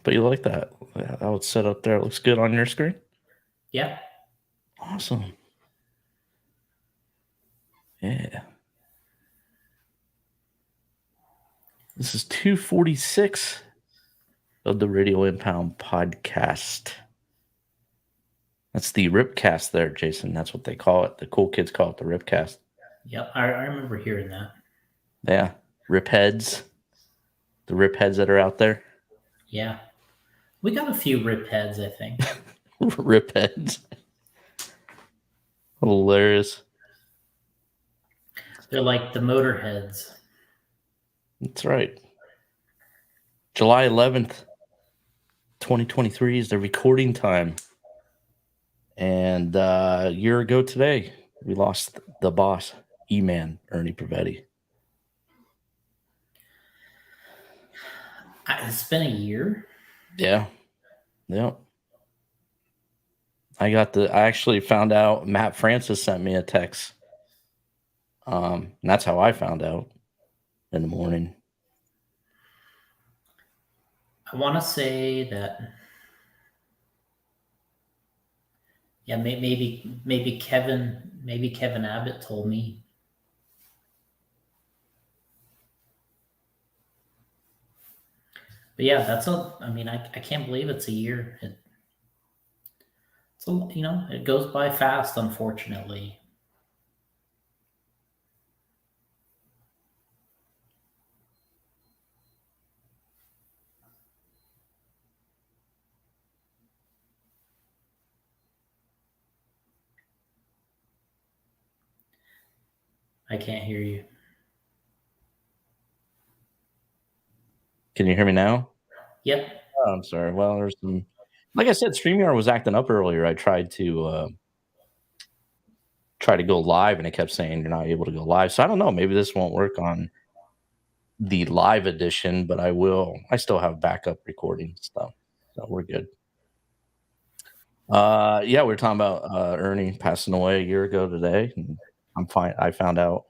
But you like that? Yeah, that would set up there. It looks good on your screen. Yeah. Awesome. Yeah. This is 246 of the Radio Impound podcast. That's the Ripcast there, Jason. That's what they call it. The cool kids call it the Ripcast. Yep. I remember hearing that. Yeah. Rip heads. The rip heads that are out there. Yeah. We got a few rip heads, I think. Rip heads. Hilarious. They're like the Motorheads. That's right. July 11th, 2023 is the recording time. And a year ago today, we lost the boss, E-Man, Ernie Pavetti. It's been a year. Yeah. I actually found out Matt Francis sent me a text. And that's how I found out in the morning. I want to say that, yeah, maybe Kevin Abbott told me. But yeah, I can't believe it's a year. It goes by fast, unfortunately. I can't hear you. Can you hear me now? Yep. Oh, I'm sorry. Well, there's some, like I said, StreamYard was acting up earlier. I tried to go live, and it kept saying you're not able to go live. So I don't know. Maybe this won't work on the live edition, but I still have backup recording stuff, so we're good. Yeah, we were talking about Ernie passing away a year ago today, and I'm fine. I found out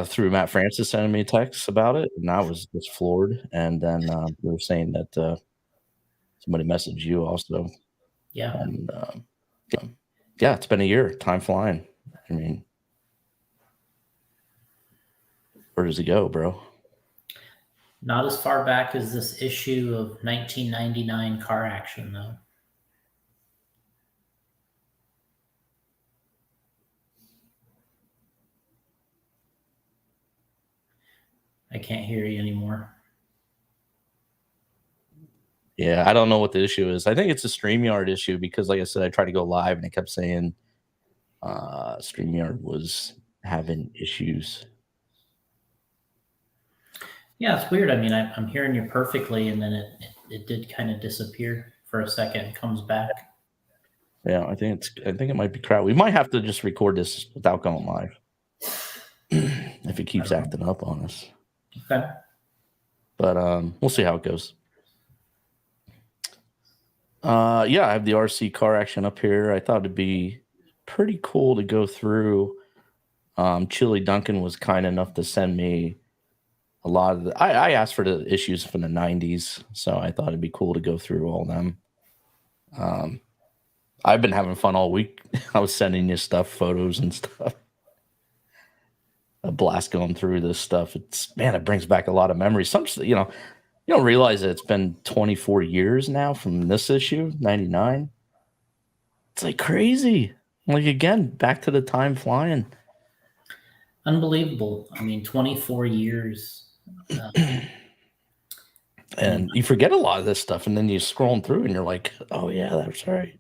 through Matt Francis sending me texts about it, and I was just floored. And then they were saying that somebody messaged you also. Yeah. And yeah, it's been a year. Time flying. I mean, where does it go, bro? Not as far back as this issue of 1999 Car Action, though. I can't hear you anymore. Yeah, I don't know what the issue is. I think it's a StreamYard issue because, like I said, I tried to go live and it kept saying StreamYard was having issues. Yeah, it's weird. I mean, I'm hearing you perfectly, and then it did kind of disappear for a second. It comes back. Yeah, I think it might be crap. We might have to just record this without going live if it keeps acting up on us. Okay. But we'll see how it goes. Yeah, I have the RC Car Action up here. I thought it'd be pretty cool to go through. Chili Duncan was kind enough to send me a lot of I asked for the issues from the 90s, so I thought it'd be cool to go through all of them. I've been having fun all week. I was sending you stuff, photos and stuff. A blast going through this stuff. It brings back a lot of memories. You don't realize that it's been 24 years now from this issue, 99. It's like crazy. Like, again, back to the time flying. Unbelievable. I mean, 24 years. And you forget a lot of this stuff, and then you scroll through, and you're like, "Oh yeah, that's right."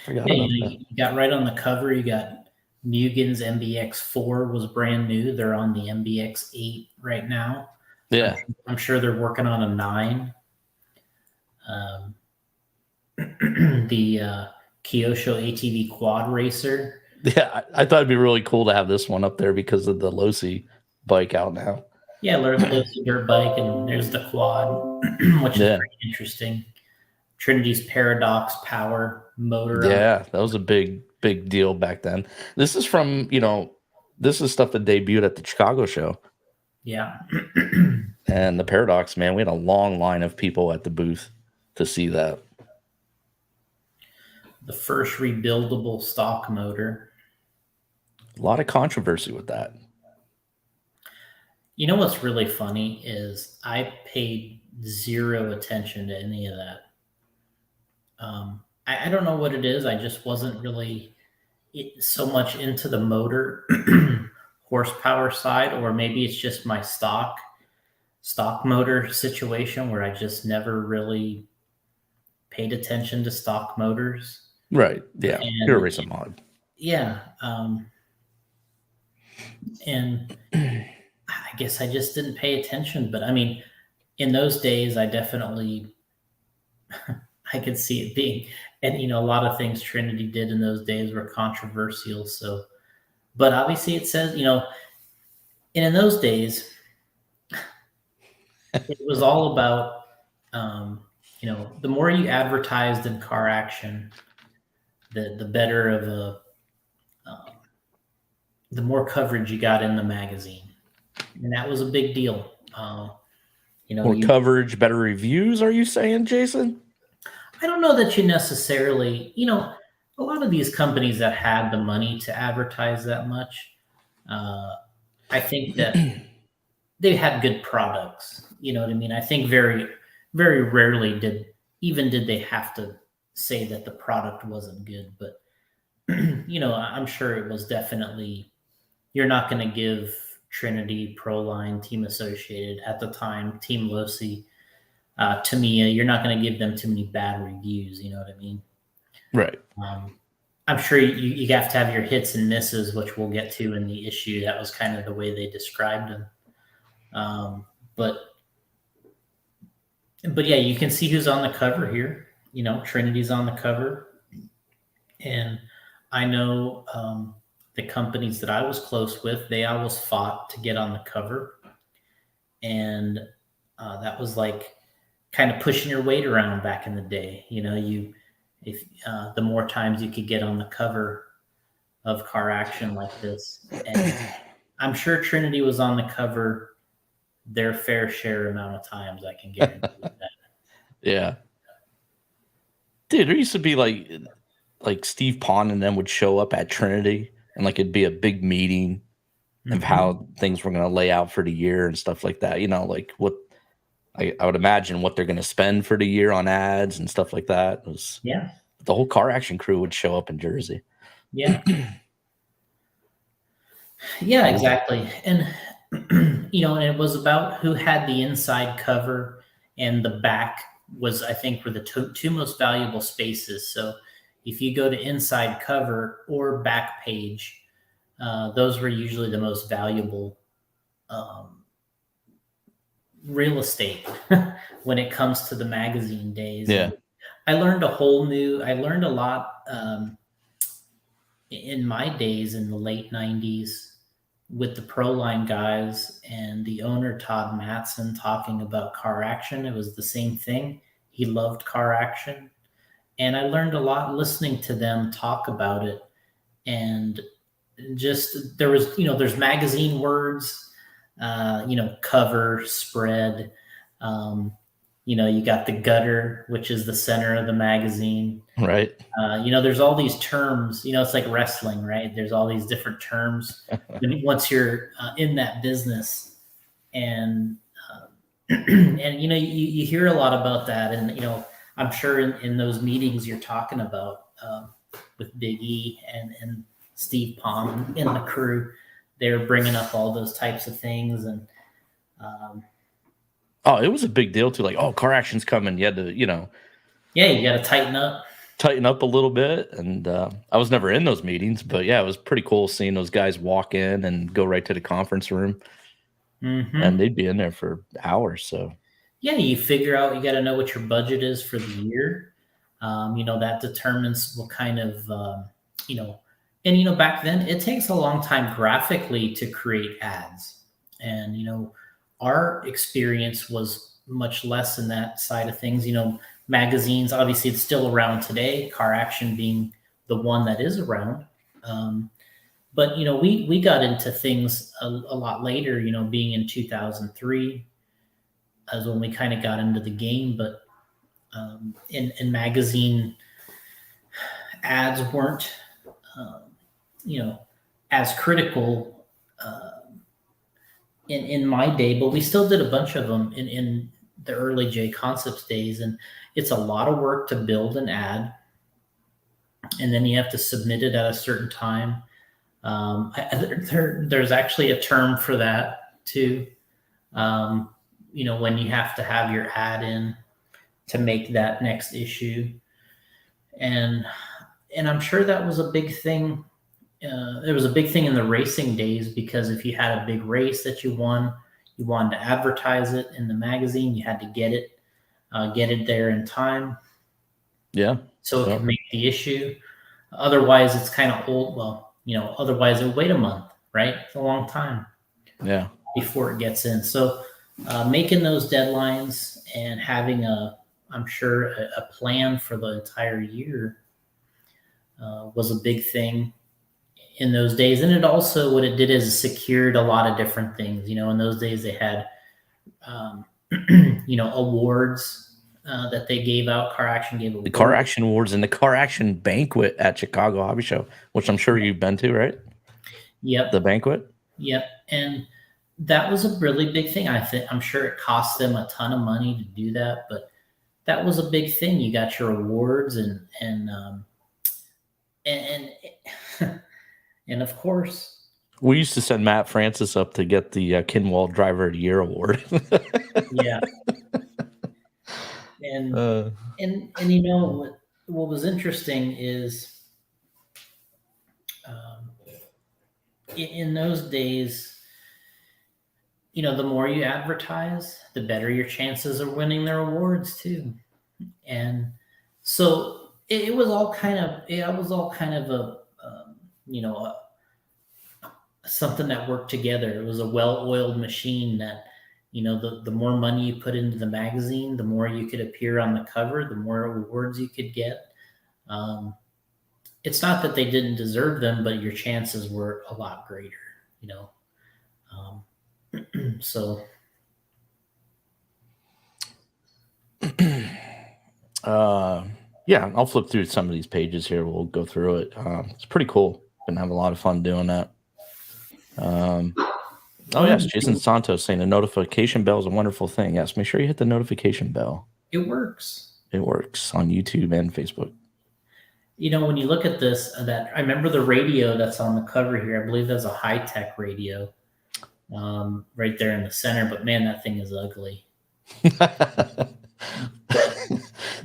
Forgot about that. You got right on the cover. You got Mugen's MBX4 was brand new. They're on the MBX8 right now. Yeah, I'm sure they're working on a 9. The Kyosho ATV Quad Racer. Yeah, I thought it'd be really cool to have this one up there because of the Losi bike out now. Yeah, there's the dirt bike, and there's the quad, which is pretty interesting. Trinity's Paradox Power motor. Yeah, that was a big deal back then. This is from, this is stuff that debuted at the Chicago show. Yeah. And the Paradox, man, we had a long line of people at the booth to see that. The first rebuildable stock motor. A lot of controversy with that. You know what's really funny is I paid zero attention to any of that. I don't know what it is. I just wasn't really so much into the motor horsepower side, or maybe it's just my stock motor situation where I just never really paid attention to stock motors. Right. Yeah. And, You're a racing mod. Yeah. And I guess I just didn't pay attention. But I mean, in those days, I definitely I could see it being, and a lot of things Trinity did in those days were controversial. So, but obviously, it says and in those days, it was all about the more you advertised in Car Action, the better of the more coverage you got in the magazine, and that was a big deal. More coverage, better reviews. Are you saying, Jason? I don't know that you necessarily, a lot of these companies that had the money to advertise that much, I think that they had good products. You know what I mean? I think very, very rarely did they have to say that the product wasn't good. But, I'm sure it was definitely, you're not going to give Trinity, Proline, Team Associated at the time, Team Losi, Tamiya, you're not going to give them too many bad reviews. You know what I mean? Right. I'm sure you have to have your hits and misses, which we'll get to in the issue. That was kind of the way they described them. But yeah, you can see who's on the cover here. Trinity's on the cover. And I know the companies that I was close with, they always fought to get on the cover. And that was like kind of pushing your weight around back in the day. If the more times you could get on the cover of Car Action like this. And I'm sure Trinity was on the cover their fair share amount of times, I can guarantee that. Yeah. Dude, there used to be like Steve Pond and them would show up at Trinity, and like it'd be a big meeting of how things were going to lay out for the year and stuff like that. Like what I would imagine what they're going to spend for the year on ads and stuff like that. Yeah. The whole Car Action crew would show up in Jersey. Yeah. Yeah, exactly. And, and it was about who had the inside cover, and the back was, I think, were the two most valuable spaces. So if you go to inside cover or back page, those were usually the most valuable real estate when it comes to the magazine days. Yeah. I learned a lot in my days in the late 90s with the Proline guys and the owner, Todd Matson, talking about Car Action. It was the same thing. He loved Car Action. And I learned a lot listening to them talk about it. And just, there was, there's magazine words, cover, spread, you got the gutter, which is the center of the magazine. Right. There's all these terms, it's like wrestling, right? There's all these different terms once you're in that business. And, you hear a lot about that. And, I'm sure in those meetings you're talking about with Big E and Steve Pond and the crew, they're bringing up all those types of things. And, it was a big deal too. Like, Car Action's coming. You had to, yeah, you got to tighten up a little bit. And I was never in those meetings, but yeah, it was pretty cool seeing those guys walk in and go right to the conference room. Mm-hmm. And they'd be in there for hours. So yeah, you figure out, you got to know what your budget is for the year. That determines what kind of, and back then it takes a long time graphically to create ads. And, our experience was much less in that side of things. Magazines, obviously it's still around today, Car Action being the one that is around. But we got into things a lot later. Being in 2003 is when we kind of got into the game. But in magazine ads weren't um, as critical in my day, but we still did a bunch of them in the early J Concepts days, and it's a lot of work to build an ad, and then you have to submit it at a certain time. There's actually a term for that too. When you have to have your ad in to make that next issue, and I'm sure that was a big thing. It was a big thing in the racing days, because if you had a big race that you won, you wanted to advertise it in the magazine. You had to get it there in time, Yeah. so it could make the issue. Otherwise, it's kind of old. Well, otherwise it would wait a month, right? It's a long time. Yeah. Before it gets in. So making those deadlines and having I'm sure a plan for the entire year was a big thing in those days. And it also, what it did is it secured a lot of different things. In those days they had, awards that they gave out. Car Action gave awards. The Car Action Awards and the Car Action Banquet at Chicago Hobby Show, which I'm sure you've been to, right? Yep. The banquet. Yep. And that was a really big thing. I'm sure it cost them a ton of money to do that, but that was a big thing. You got your awards and and of course, we used to send Matt Francis up to get the Kinwald Driver of the Year award. Yeah. And what was interesting is in those days, the more you advertise, the better your chances of winning their awards too. And so it was all kind of a something that worked together. It was a well-oiled machine that, the more money you put into the magazine, the more you could appear on the cover, the more awards you could get. It's not that they didn't deserve them, but your chances were a lot greater, so. Yeah, I'll flip through some of these pages here. We'll go through it. It's pretty cool. Been having a lot of fun doing that. Oh yes, Jason Santos saying the notification bell is a wonderful thing. Yes, make sure you hit the notification bell. It works. It works on YouTube and Facebook. When you look at this, that I remember the radio that's on the cover here. I believe that's a high-tech radio, right there in the center. But man, that thing is ugly.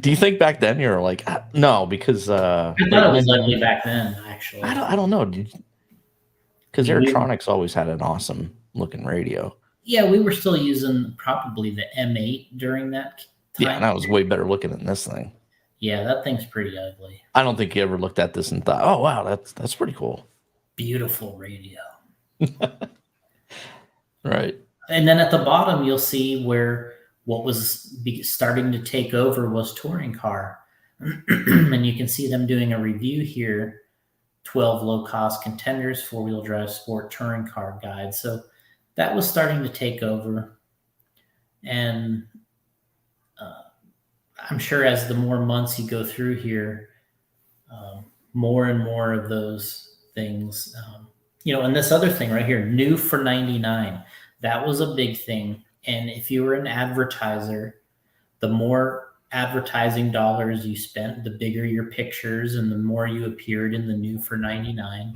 Do you think back then you were like, no, because I thought it was ugly back then, actually. I don't know, because Airtronics always had an awesome looking radio. Yeah, we were still using probably the M8 during that time. Yeah, and that was way better looking than this thing. Yeah, that thing's pretty ugly. I don't think you ever looked at this and thought, oh wow, that's pretty cool. Beautiful radio. Right. And then at the bottom, you'll see where what was starting to take over was touring car. And you can see them doing a review here, 12 low-cost contenders, four-wheel drive sport touring car guide. So that was starting to take over. And I'm sure as the more months you go through here, more and more of those things, and this other thing right here, new for $99, that was a big thing. And if you were an advertiser, the more advertising dollars you spent, the bigger your pictures and the more you appeared in the new for $99,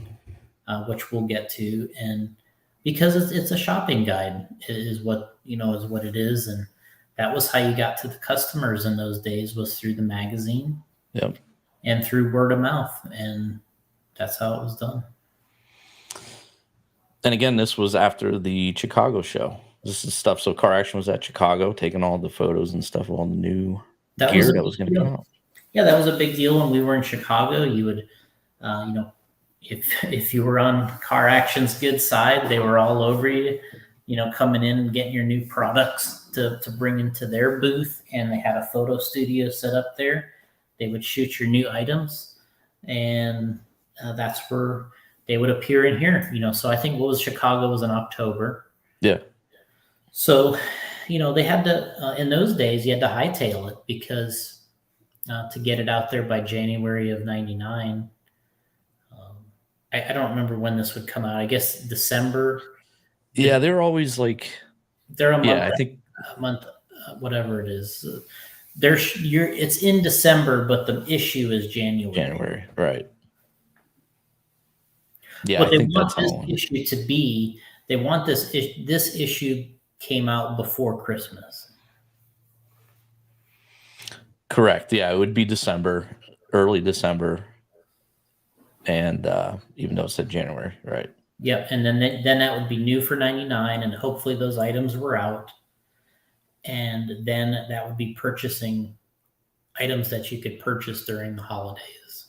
which we'll get to. And because it's a shopping guide is what it is. And that was how you got to the customers in those days, was through the magazine. Yep. And through word of mouth. And that's how it was done. And again, this was after the Chicago show. This is stuff. So Car Action was at Chicago, taking all the photos and stuff of all the new gear that was going to come out. Yeah, that was a big deal when we were in Chicago. You would, if you were on Car Action's good side, they were all over you, coming in and getting your new products to bring into their booth. And they had a photo studio set up there. They would shoot your new items. And that's where they would appear in here. So I think what was Chicago was in October. Yeah. So, they had to in those days you had to hightail it because to get it out there by January of '99. I don't remember when this would come out. I guess December. Yeah, they're always like. They're a month. Yeah, I think a month, whatever it is. It's in December, but the issue is January. January, right? Yeah, What I they think want that's this how. issue to be, they want this issue came out before Christmas. Correct. Yeah, it would be December, early December, and even though it said January, right? Yep, and then that would be new for '99, and hopefully those items were out, and then that would be purchasing items that you could purchase during the holidays.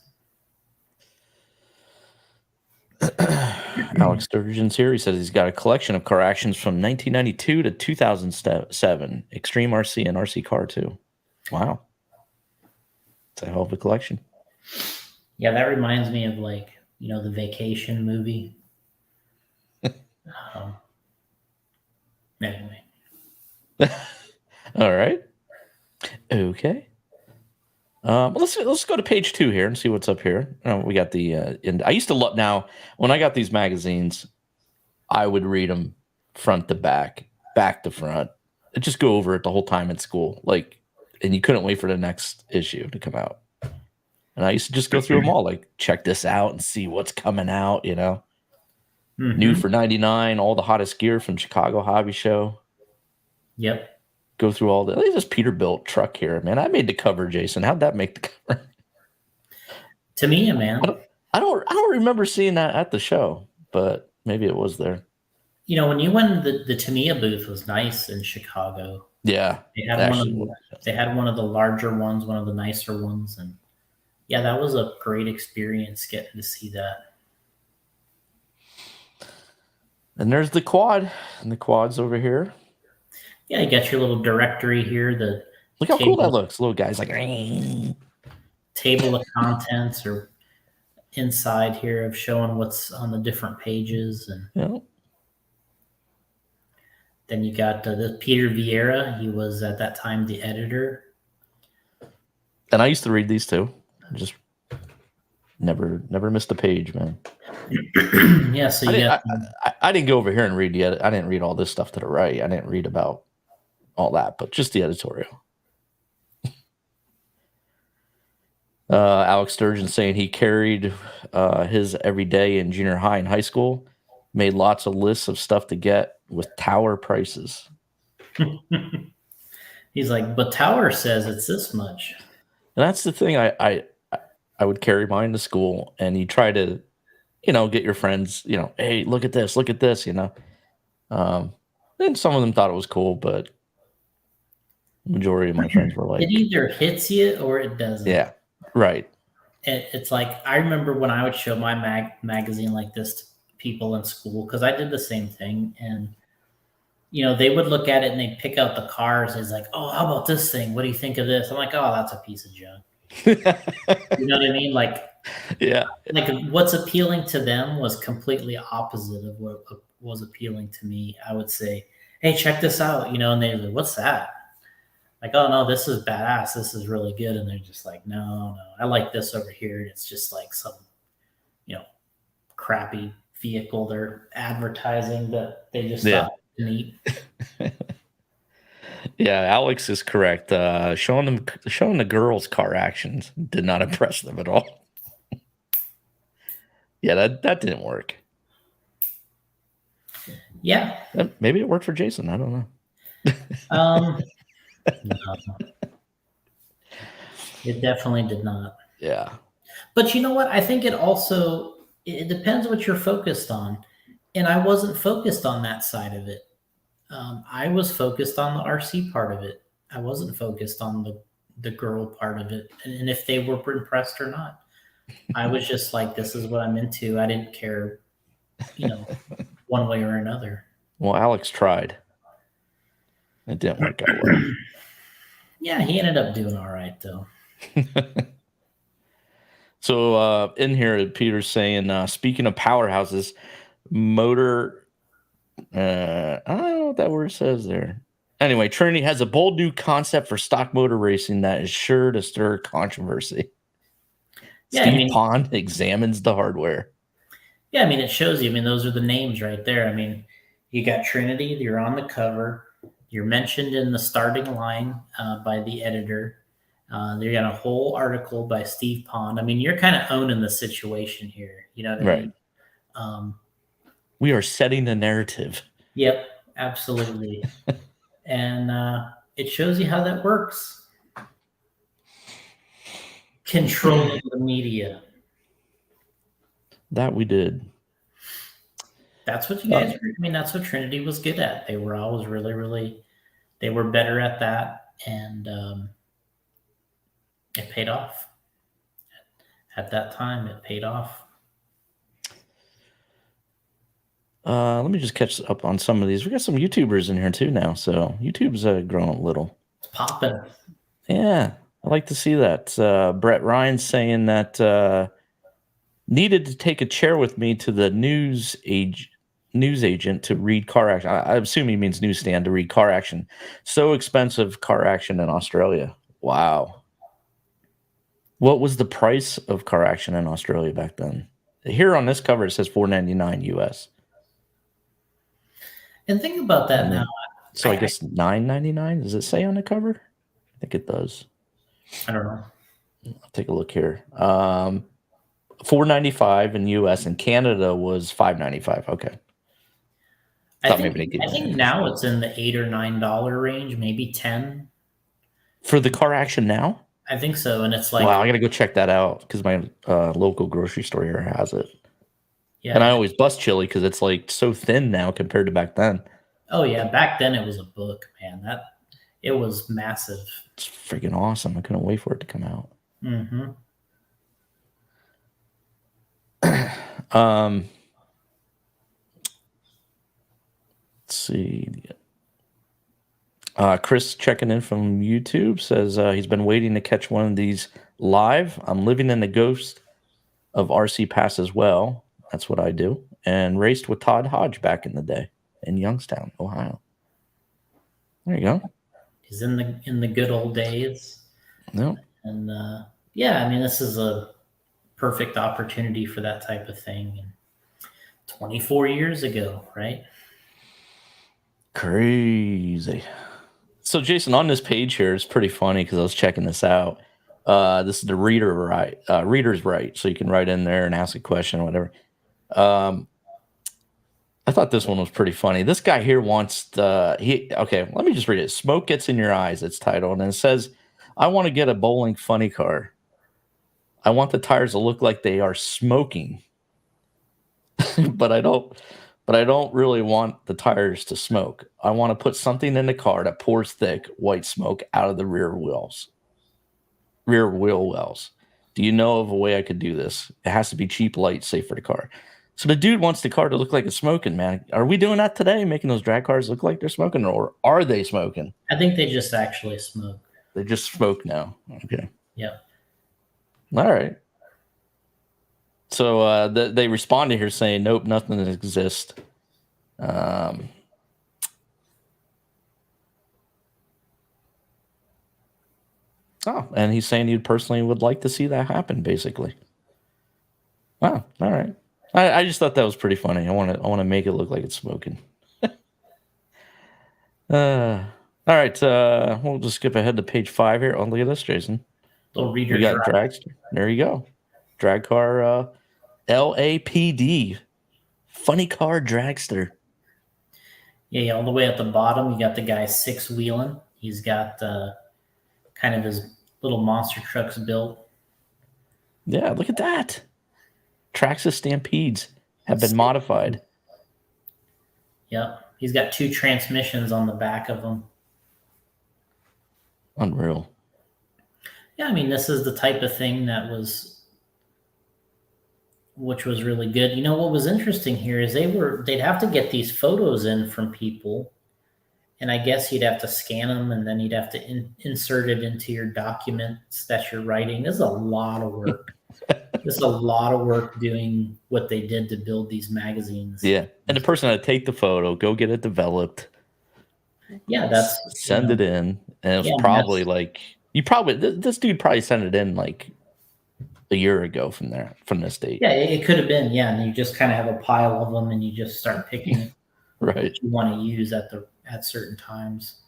Alex Sturgeon's here. He says he's got a collection of car actions from 1992 to 2007, Extreme RC and RC Car 2. Wow. It's a hell of a collection. Yeah, that reminds me of the Vacation movie. Anyway. All right. Okay. Let's go to page 2 here and see what's up here. We got the and I used to love. Now when I got these magazines, I would read them front to back to front, and just go over it the whole time at school. And you couldn't wait for the next issue to come out. And I used to just go through them all, check this out and see what's coming out. Mm-hmm. New for '99, all the hottest gear from Chicago Hobby Show. Yep. Go through all the. Look at this Peterbilt truck here, man. I made the cover, Jason. How'd that make the cover? Tamiya, man. I don't remember seeing that at the show, but maybe it was there. When you went, the Tamiya booth was nice in Chicago. Yeah, they had one of the larger ones, one of the nicer ones, and yeah, that was a great experience getting to see that. And there's the quad, and the quad's over here. Yeah, you got your little directory here. Look how cool that looks. Little guys table of contents or inside here of showing what's on the different pages, and then you got the Peter Vieira. He was at that time the editor, and I used to read these too. Just never missed a page, man. Yeah, so I didn't go over here and read yet. I didn't read all this stuff to the right. I didn't read about all that, but just the editorial. Alex Sturgeon saying he carried his every day in junior high and high school, made lots of lists of stuff to get with Tower prices. He's like, but Tower says it's this much. And that's the thing. I would carry mine to school, and you try to, get your friends, hey, look at this, and some of them thought it was cool, but the majority of my friends were like, it either hits you or it doesn't. Yeah, right. It's like, I remember when I would show my magazine like this to people in school, because I did the same thing, and they would look at it and they'd pick out the cars. It's like, oh, how about this thing? What do you think of this? I'm like, oh, that's a piece of junk. You know what I mean? Yeah. What's appealing to them was completely opposite of what was appealing to me. I would say, hey, check this out, and they're like, what's that? Like, oh no, this is badass. This is really good. And they're just like, no, I like this over here. And it's just like some, crappy vehicle they're advertising that they just thought neat. Yeah, Alex is correct. Showing the girls' car actions did not impress them at all. Yeah, that didn't work. Yeah, maybe it worked for Jason. I don't know. No. It definitely did not. Yeah, but you know what? I think it depends what you're focused on, and I wasn't focused on that side of it. I was focused on the RC part of it. I wasn't focused on the girl part of it, and if they were impressed or not. I was just like, this is what I'm into. I didn't care, one way or another. Well, Alex tried. It didn't work out well. Yeah, he ended up doing all right, though. So in here, Peter's saying, speaking of powerhouses, motor. I don't know what that word says there. Anyway, Trinity has a bold new concept for stock motor racing that is sure to stir controversy. Yeah, Steve Pond examines the hardware. Yeah, I mean, it shows you. I mean, those are the names right there. I mean, you got Trinity, you're on the cover, you're mentioned in the starting line by the editor. You got a whole article by Steve Pond. I mean, you're kind of owning the situation here. You know what I mean? We are setting the narrative. Yep, absolutely. And it shows you how that works. Controlling the media. That we did. That's what you guys I mean, that's what Trinity was good at. They were always really, they were better at that. And it paid off. At that time, it paid off. Let me just catch up on some of these. We got some YouTubers in here too now. So YouTube's grown a little. It's popping. Yeah, I like to see that. Brett Ryan saying that needed to take a chair with me to the news agent to read car action. I assume he means newsstand to read car action. So expensive car action in Australia. Wow. What was the price of car action in Australia back then? Here on this cover, it says $4.99 US. And think about that now. So I guess $9.99. Does it say on the cover? I think it does. I don't know. I'll take a look here. $4.95 in US, and Canada was $5.95. Okay. I think now it's in the $8 or $9 range, maybe 10 for the car action now. I think so, and it's like, wow, I gotta go check that out because my local grocery store here has it. Yeah, and I always bust chili because it's like so thin now compared to back then. Oh yeah, back then it was a book, man. It was massive. It's freaking awesome. I couldn't wait for it to come out. Mm-hmm. Let's see. Chris checking in from YouTube says he's been waiting to catch one of these live. I'm living in the ghost of RC Pass as well. That's what I do. And raced with Todd Hodge back in the day in Youngstown, Ohio. There you go. He's in the good old days. No. And yeah, I mean, this is a perfect opportunity for that type of thing. And 24 years ago, right? Crazy. So, Jason, on this page here, it's pretty funny because I was checking this out. This is the reader's right. So you can write in there and ask a question or whatever. I thought this one was pretty funny. This guy here wants okay, let me just read it. Smoke Gets in Your Eyes, it's titled. And it says, I want to get a bowling funny car. I want the tires to look like they are smoking. but I don't really want the tires to smoke. I want to put something in the car that pours thick white smoke out of the rear wheel wells. Do you know of a way I could do this? It has to be cheap, light, safe for the car. So the dude wants the car to look like it's smoking, man. Are we doing that today, making those drag cars look like they're smoking, or are they smoking? I think they just actually smoke. They just smoke now. Okay. Yeah. All right. So they responded here saying, nope, nothing exists. Oh, and he's saying he personally would like to see that happen, basically. Wow. All right. I just thought that was pretty funny. I want to make it look like it's smoking. All right. We'll just skip ahead to page 5 here. Oh, look at this, Jason. We got dragster. There you go. Drag car LAPD. Funny car dragster. Yeah, all the way at the bottom, you got the guy six wheeling. He's got kind of his little monster trucks built. Yeah, look at that. Traxxas Stampedes have been modified. Yep. He's got 2 transmissions on the back of them. Unreal. Yeah, I mean, this is the type of thing which was really good. You know, what was interesting here is they'd have to get these photos in from people, and I guess you'd have to scan them, and then you'd have to insert it into your documents that you're writing. This is a lot of work. Just a lot of work doing what they did to build these magazines. Yeah. And the person had to take the photo, go get it developed, Yeah, that's send it in. And it was yeah, and probably like, this dude probably sent it in like a year ago from this date. yeah, it could have been, yeah, and you just kind of have a pile of them, and you just start picking Right. what you want to use at certain times.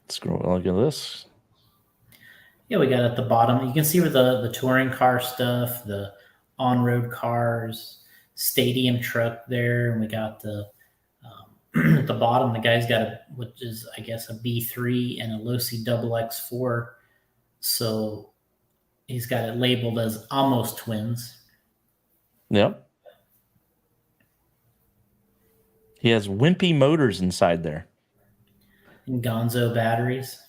Scroll. Look at this. Yeah, we got at the bottom. You can see where the touring car stuff, the on-road cars, stadium truck there, and we got the at the bottom. The guy's got which is I guess a B3 and a Losi double X4. So he's got it labeled as almost twins. Yep. He has Wimpy Motors inside there. And Gonzo batteries.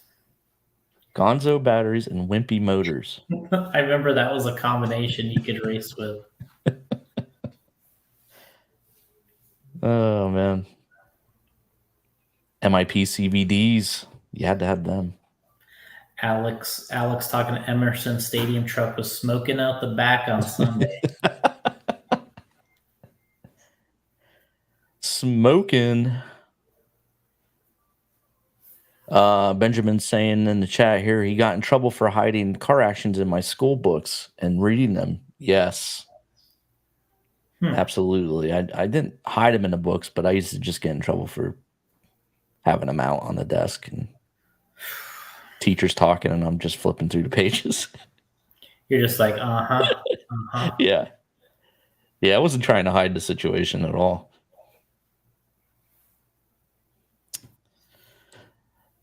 Gonzo batteries and Wimpy Motors. I remember that was a combination you could race with. Oh man. MIP CVDs. You had to have them. Alex talking to Emerson Stadium truck was smoking out the back on Sunday. Smoking. Benjamin saying in the chat here, he got in trouble for hiding car actions in my school books and reading them. Yes. Absolutely. I didn't hide them in the books, but I used to just get in trouble for having them out on the desk and teachers talking and I'm just flipping through the pages. You're just like, Yeah. Yeah, I wasn't trying to hide the situation at all.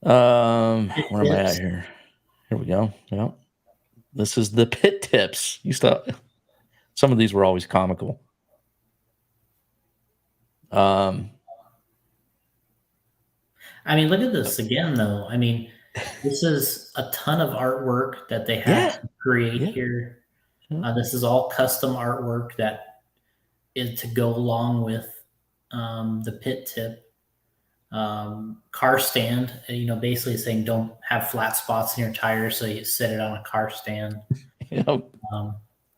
Where am I at here? Here we go. Yeah. This is the pit tips. Some of these were always comical. I mean, look at this again, though. I mean, this is a ton of artwork that they had to create here. This is all custom artwork that is to go along with the pit tip. Car stand, basically saying don't have flat spots in your tires, so you set it on a car stand.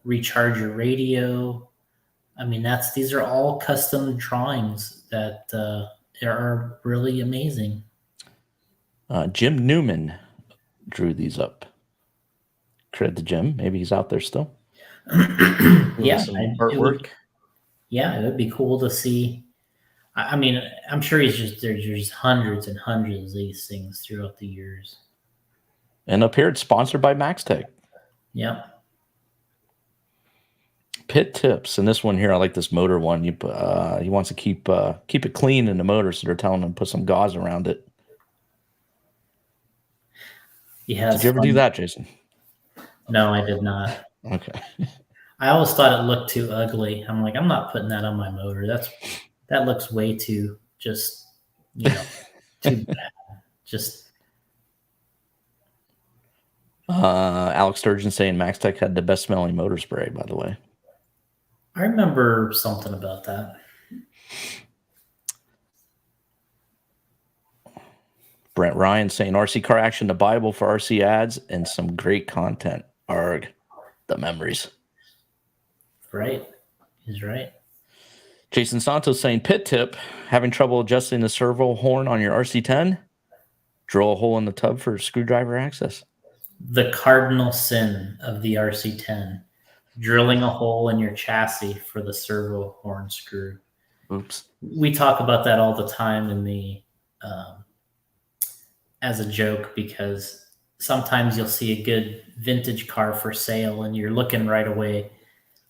Recharge your radio. I mean, these are all custom drawings that are really amazing. Jim Newman drew these up. Credit to Jim. Maybe he's out there still. Yeah, artwork. It would be cool to see. I mean, I'm sure there's just hundreds and hundreds of these things throughout the years. And up here, it's sponsored by MaxTech. Yep. Pit tips, and this one here, I like this motor one. He wants to keep it clean in the motor, so they're telling him to put some gauze around it. Yeah. Did you ever do that, Jason? No, I did not. Okay. I always thought it looked too ugly. I'm like, I'm not putting that on my motor. That looks way too just, too bad. Just. Alex Sturgeon saying MaxTech had the best smelling motor spray, by the way. I remember something about that. Brent Ryan saying RC Car Action, the Bible for RC ads, and some great content. Arg, the memories. Right. He's right. Jason Santos saying pit tip, having trouble adjusting the servo horn on your RC10? Drill a hole in the tub for screwdriver access. The cardinal sin of the RC10. Drilling a hole in your chassis for the servo horn screw. Oops. We talk about that all the time in the as a joke, because sometimes you'll see a good vintage car for sale and you're looking right away.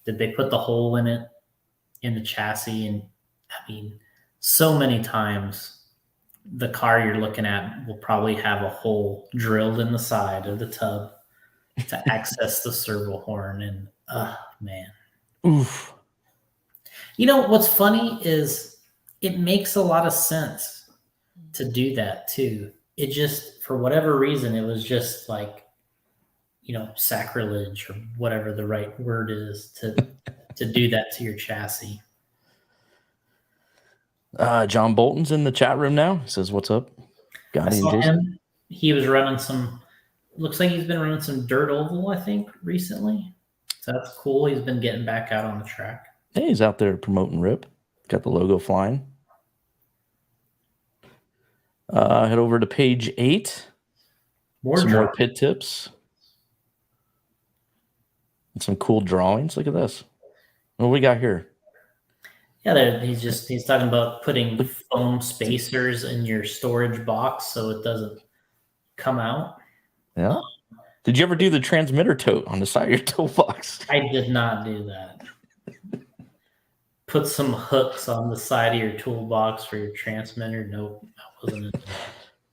Did they put the hole in it in the chassis? And I mean, so many times the car you're looking at will probably have a hole drilled in the side of the tub to access the servo horn. And man. Oof. What's funny is it makes a lot of sense to do that too. It just, for whatever reason, it was just like, sacrilege or whatever the right word is to do that to your chassis. John Bolton's in the chat room now. He says, "What's up, I Gotti and saw Jason?" him. He was running some. Looks like he's been running some dirt oval, I think, recently. So that's cool. He's been getting back out on the track. Hey, he's out there promoting Rip. Got the logo flying. Head over to page 8. Some more pit tips. And some cool drawings. Look at this. What do we got here? Yeah, he's talking about putting foam spacers in your storage box so it doesn't come out. Yeah. Did you ever do the transmitter tote on the side of your toolbox? I did not do that. Put some hooks on the side of your toolbox for your transmitter. Nope, that wasn't it.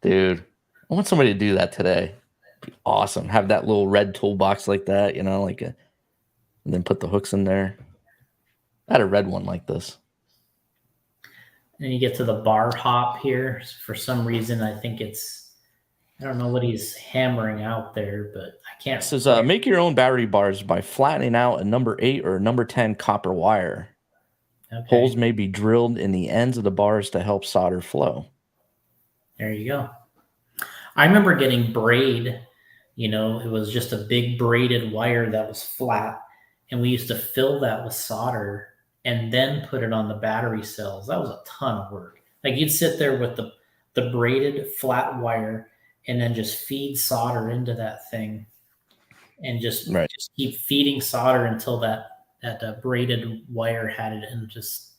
Dude, I want somebody to do that today. Be awesome. Have that little red toolbox like that, and then put the hooks in there. I had a red one like this. And you get to the bar hop here. For some reason, I think I don't know what he's hammering out there, but I can't. It says, make your own battery bars by flattening out a number 8 or a number 10 copper wire. Okay. Holes may be drilled in the ends of the bars to help solder flow. There you go. I remember getting braid. It was just a big braided wire that was flat, and we used to fill that with solder and then put it on the battery cells. That was a ton of work. Like you'd sit there with the braided flat wire and then just feed solder into that thing and just keep feeding solder until that braided wire had it. And just,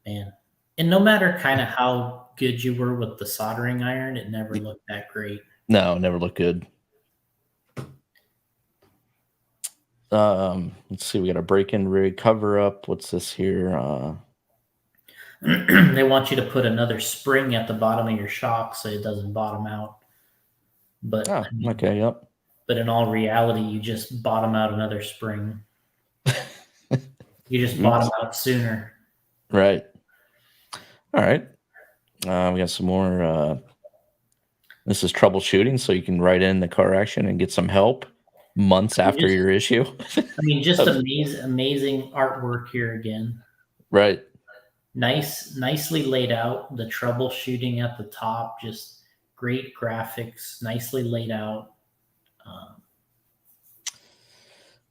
man. And no matter kind of how good you were with the soldering iron, it never looked that great. No, never looked good. Let's see. We got a break-in rig cover up. What's this here? They want you to put another spring at the bottom of your shock so it doesn't bottom out. But okay, yep. But in all reality, you just bottom out another spring. You just bottom out sooner. Right. All right. We got some more. This is troubleshooting, so you can write in the car action and get some help months after your issue. Just amazing artwork here again. Right. Nicely laid out. The troubleshooting at the top, just great graphics, nicely laid out.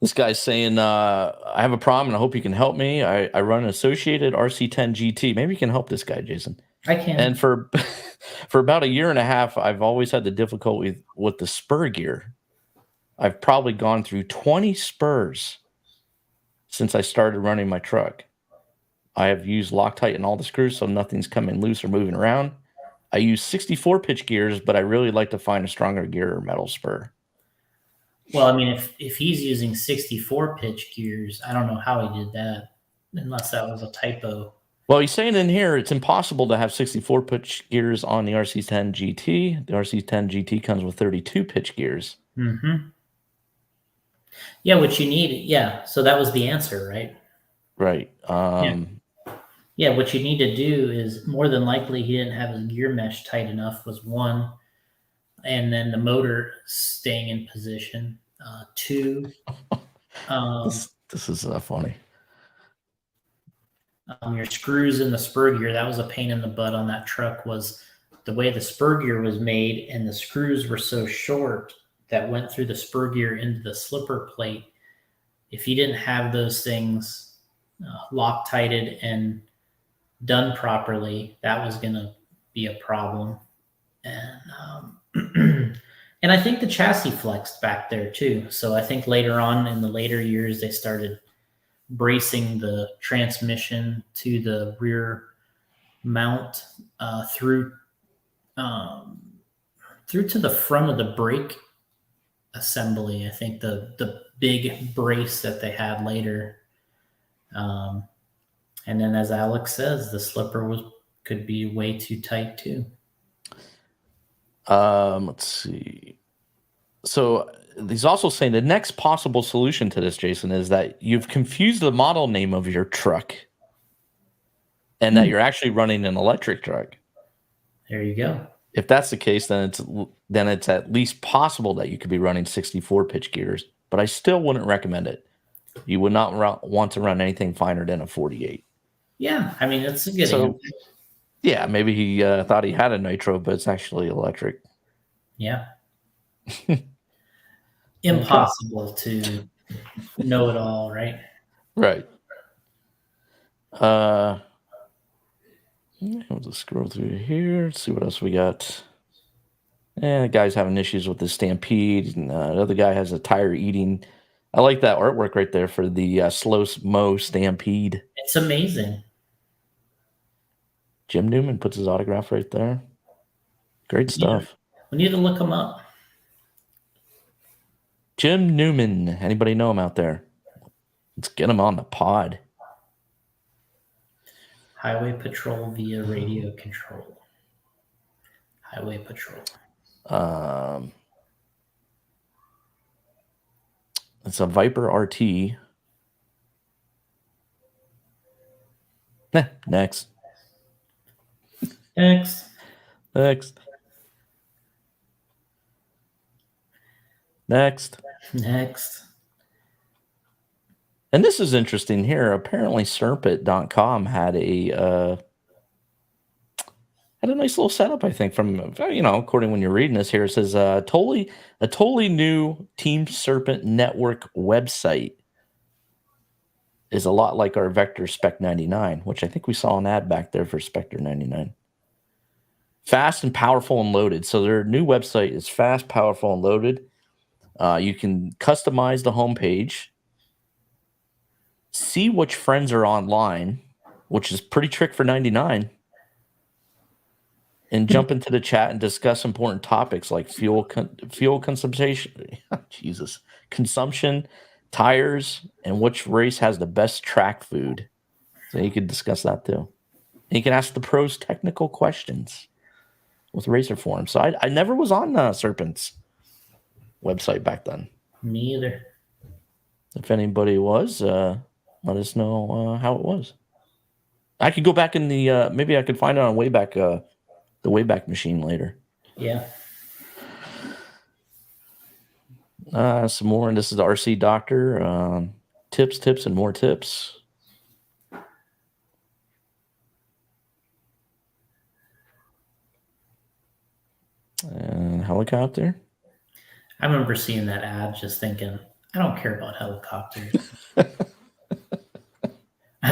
This guy's saying, I have a problem and I hope you can help me. I run an Associated RC10 GT. Maybe you can help this guy, Jason. I can. And for about a year and a half, I've always had the difficulty with the spur gear. I've probably gone through 20 spurs since I started running my truck. I have used Loctite in all the screws, so nothing's coming loose or moving around. I use 64 pitch gears, but I really like to find a stronger gear or metal spur. Well, if he's using 64 pitch gears, I don't know how he did that, unless that was a typo. Well, he's saying in here it's impossible to have 64 pitch gears on the RC10 GT. The RC10 GT comes with 32 pitch gears. Mm-hmm. Yeah, what you need. Yeah, so that was the answer, right? Right. Yeah, what you need to do is more than likely he didn't have his gear mesh tight enough was one, and then the motor staying in position. 2. This is funny. Your screws in the spur gear, that was a pain in the butt on that truck, was the way the spur gear was made, and the screws were so short that went through the spur gear into the slipper plate. If you didn't have those things Loctited and done properly, that was going to be a problem. And and I think the chassis flexed back there too. So I think later on in the later years, they started bracing the transmission to the rear mount through to the front of the brake assembly. I think the big brace that they had later. And then, as Alex says, the slipper could be way too tight too. Let's see. So he's also saying the next possible solution to this, Jason, is that you've confused the model name of your truck and that you're actually running an electric truck. There you go. If that's the case, then it's at least possible that you could be running 64 pitch gears, but I still wouldn't recommend it. You would not want to run anything finer than a 48. Yeah, that's a good answer. Yeah, maybe he thought he had a nitro, but it's actually electric. Yeah. Impossible to know it all, right? Right. We'll just scroll through here, see what else we got. The guy's having issues with the Stampede, and the other guy has a tire eating. I like that artwork right there for the slow mo Stampede. It's amazing. Jim Newman puts his autograph right there. Great stuff. We need to look him up. Jim Newman. Anybody know him out there? Let's get him on the pod. Highway Patrol via radio control. Highway Patrol. It's a Viper RT. Next. Next. Next. Next. Next. And this is interesting here. Apparently, Serpent.com had a nice little setup. I think from according when you're reading this here, it says totally new Team Serpent Network website is a lot like our Vector Spec 99, which I think we saw an ad back there for Spectre 99. Fast and powerful and loaded. So their new website is fast, powerful, and loaded. You can customize the homepage. See which friends are online, which is pretty trick for 99, and jump into the chat and discuss important topics like fuel consumption, consumption, tires, and which race has the best track food. So you could discuss that too. And you can ask the pros technical questions with Racer Forum. So I never was on Serpent's website back then. Me either. If anybody was, let us know how it was. I could go back in the maybe I could find it on the Wayback Machine later. Yeah. Some more, and this is the RC Doctor. Tips, and more tips. And helicopter. I remember seeing that ad just thinking, I don't care about helicopters.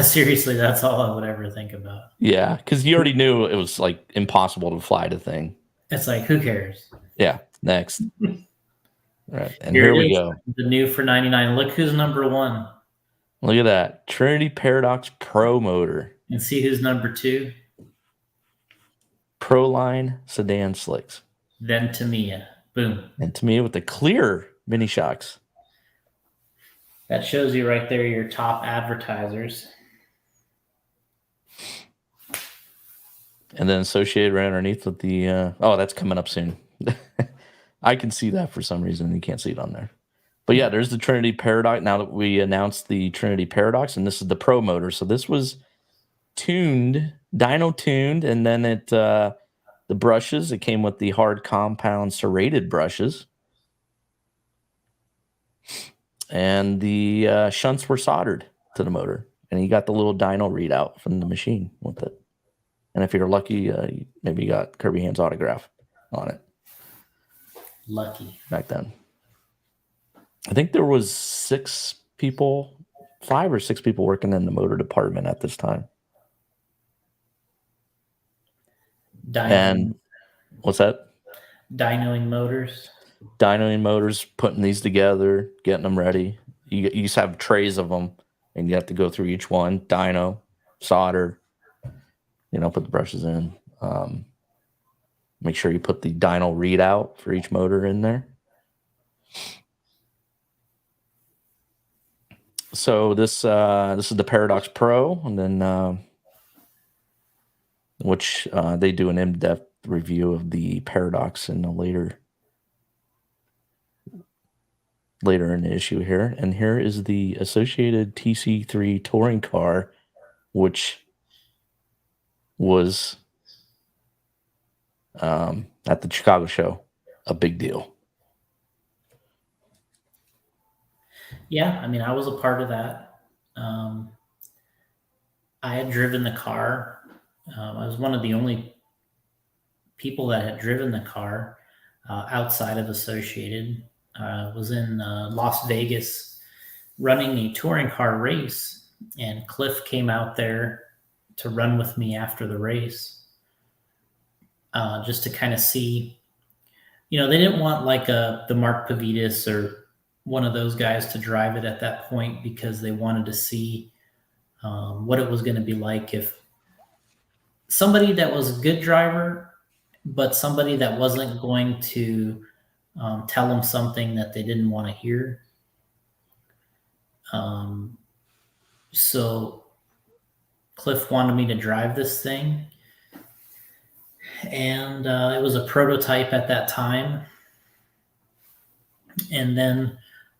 Seriously, that's all I would ever think about. Yeah, because you already knew it was like impossible to fly the thing. It's like, who cares? Yeah, next. Right, and here we go. The new for 99. Look who's number one. Look at that. Trinity Paradox Pro motor. And see who's number two? Proline sedan slicks. Then Tamiya. Boom. And Tamiya with the clear mini shocks. That shows you right there your top advertisers. And then associated right underneath with the that's coming up soon. I can see that for some reason. You can't see it on there. But yeah, there's the Trinity Paradox. Now that we announced the Trinity Paradox, and this is the Pro motor. So this was dyno tuned, and then the brushes, it came with the hard compound serrated brushes. And the shunts were soldered to the motor. And you got the little dyno readout from the machine with it. And if you're lucky, maybe you got Kirby Hand's autograph on it. Lucky. Back then. I think there was 5 or 6 people working in the motor department at this time. And what's that? Dynoing motors. Dynoing motors, putting these together, getting them ready. You just have trays of them, and you have to go through each one, dyno, solder, put the brushes in. Make sure you put the dyno readout for each motor in there. So this is the Paradox Pro, and then which they do an in-depth review of the Paradox in a later in the issue here. And here is the associated TC3 touring car, which was at the Chicago show a big deal. Yeah, I mean, I was a part of that. I had driven the car I was one of the only people that had driven the car outside of Associated. Was in Las Vegas running a touring car race, and Cliff came out there to run with me after the race, just to kind of see. They didn't want like the Mark Pavidis or one of those guys to drive it at that point, because they wanted to see what it was going to be like if somebody that was a good driver, but somebody that wasn't going to tell them something that they didn't want to hear. So Cliff wanted me to drive this thing, and it was a prototype at that time. And then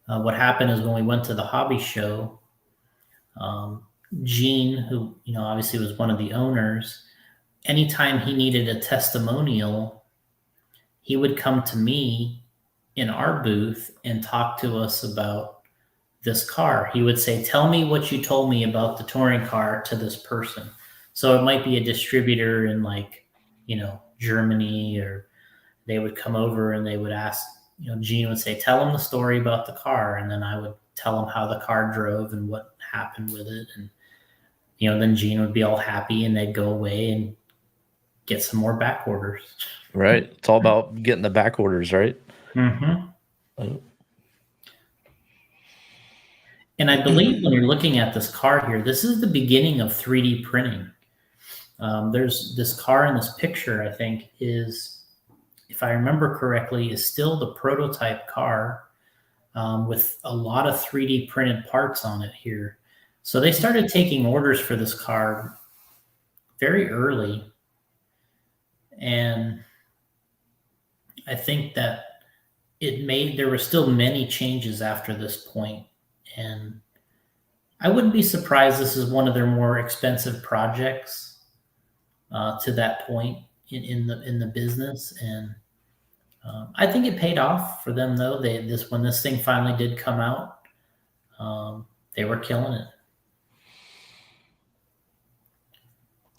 what happened is, when we went to the hobby show, Gene, who obviously was one of the owners, anytime he needed a testimonial, he would come to me in our booth and talk to us about this car. He would say, "Tell me what you told me about the touring car to this person." So it might be a distributor in Germany, or they would come over and they would ask, Gene would say, "Tell him the story about the car." And then I would tell him how the car drove and what happened with it. And, then Gene would be all happy, and they'd go away and get some more back orders. Right. It's all about getting the back orders, right? Mm-hmm. And I believe when you're looking at this car here, this is the beginning of 3D printing. There's this car in this picture, I think, is, if I remember correctly, is still the prototype car with a lot of 3D printed parts on it here. So they started taking orders for this car very early. And I think that there were still many changes after this point. And I wouldn't be surprised this is one of their more expensive projects to that point in the business. And I think it paid off for them, though. When this thing finally did come out, they were killing it.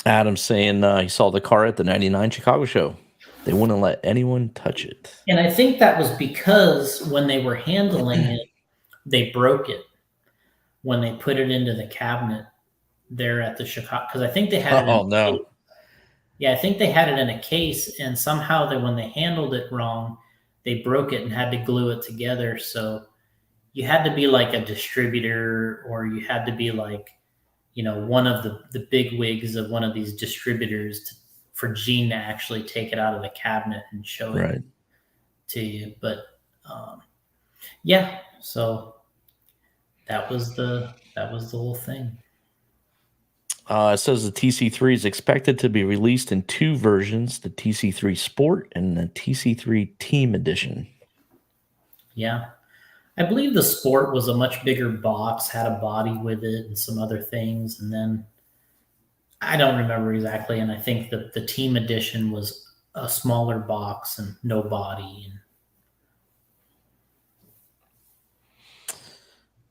Adam's saying he saw the car at the '99 Chicago show. They wouldn't let anyone touch it. And I think that was because when they were handling it, they broke it when they put it into the cabinet there at the Chicago. Because I think they had it. Oh, no. Case. Yeah, I think they had it in a case, and somehow when they handled it wrong, they broke it and had to glue it together. So you had to be like a distributor, or you had to be like, one of the big wigs of one of these distributors for Gene to actually take it out of the cabinet and show it to you. But yeah, so that was the whole thing. It says the TC3 is expected to be released in two versions: the TC3 Sport and the TC3 Team Edition. Yeah. I believe the Sport was a much bigger box, had a body with it and some other things. And then I don't remember exactly. And I think that the Team Edition was a smaller box and no body.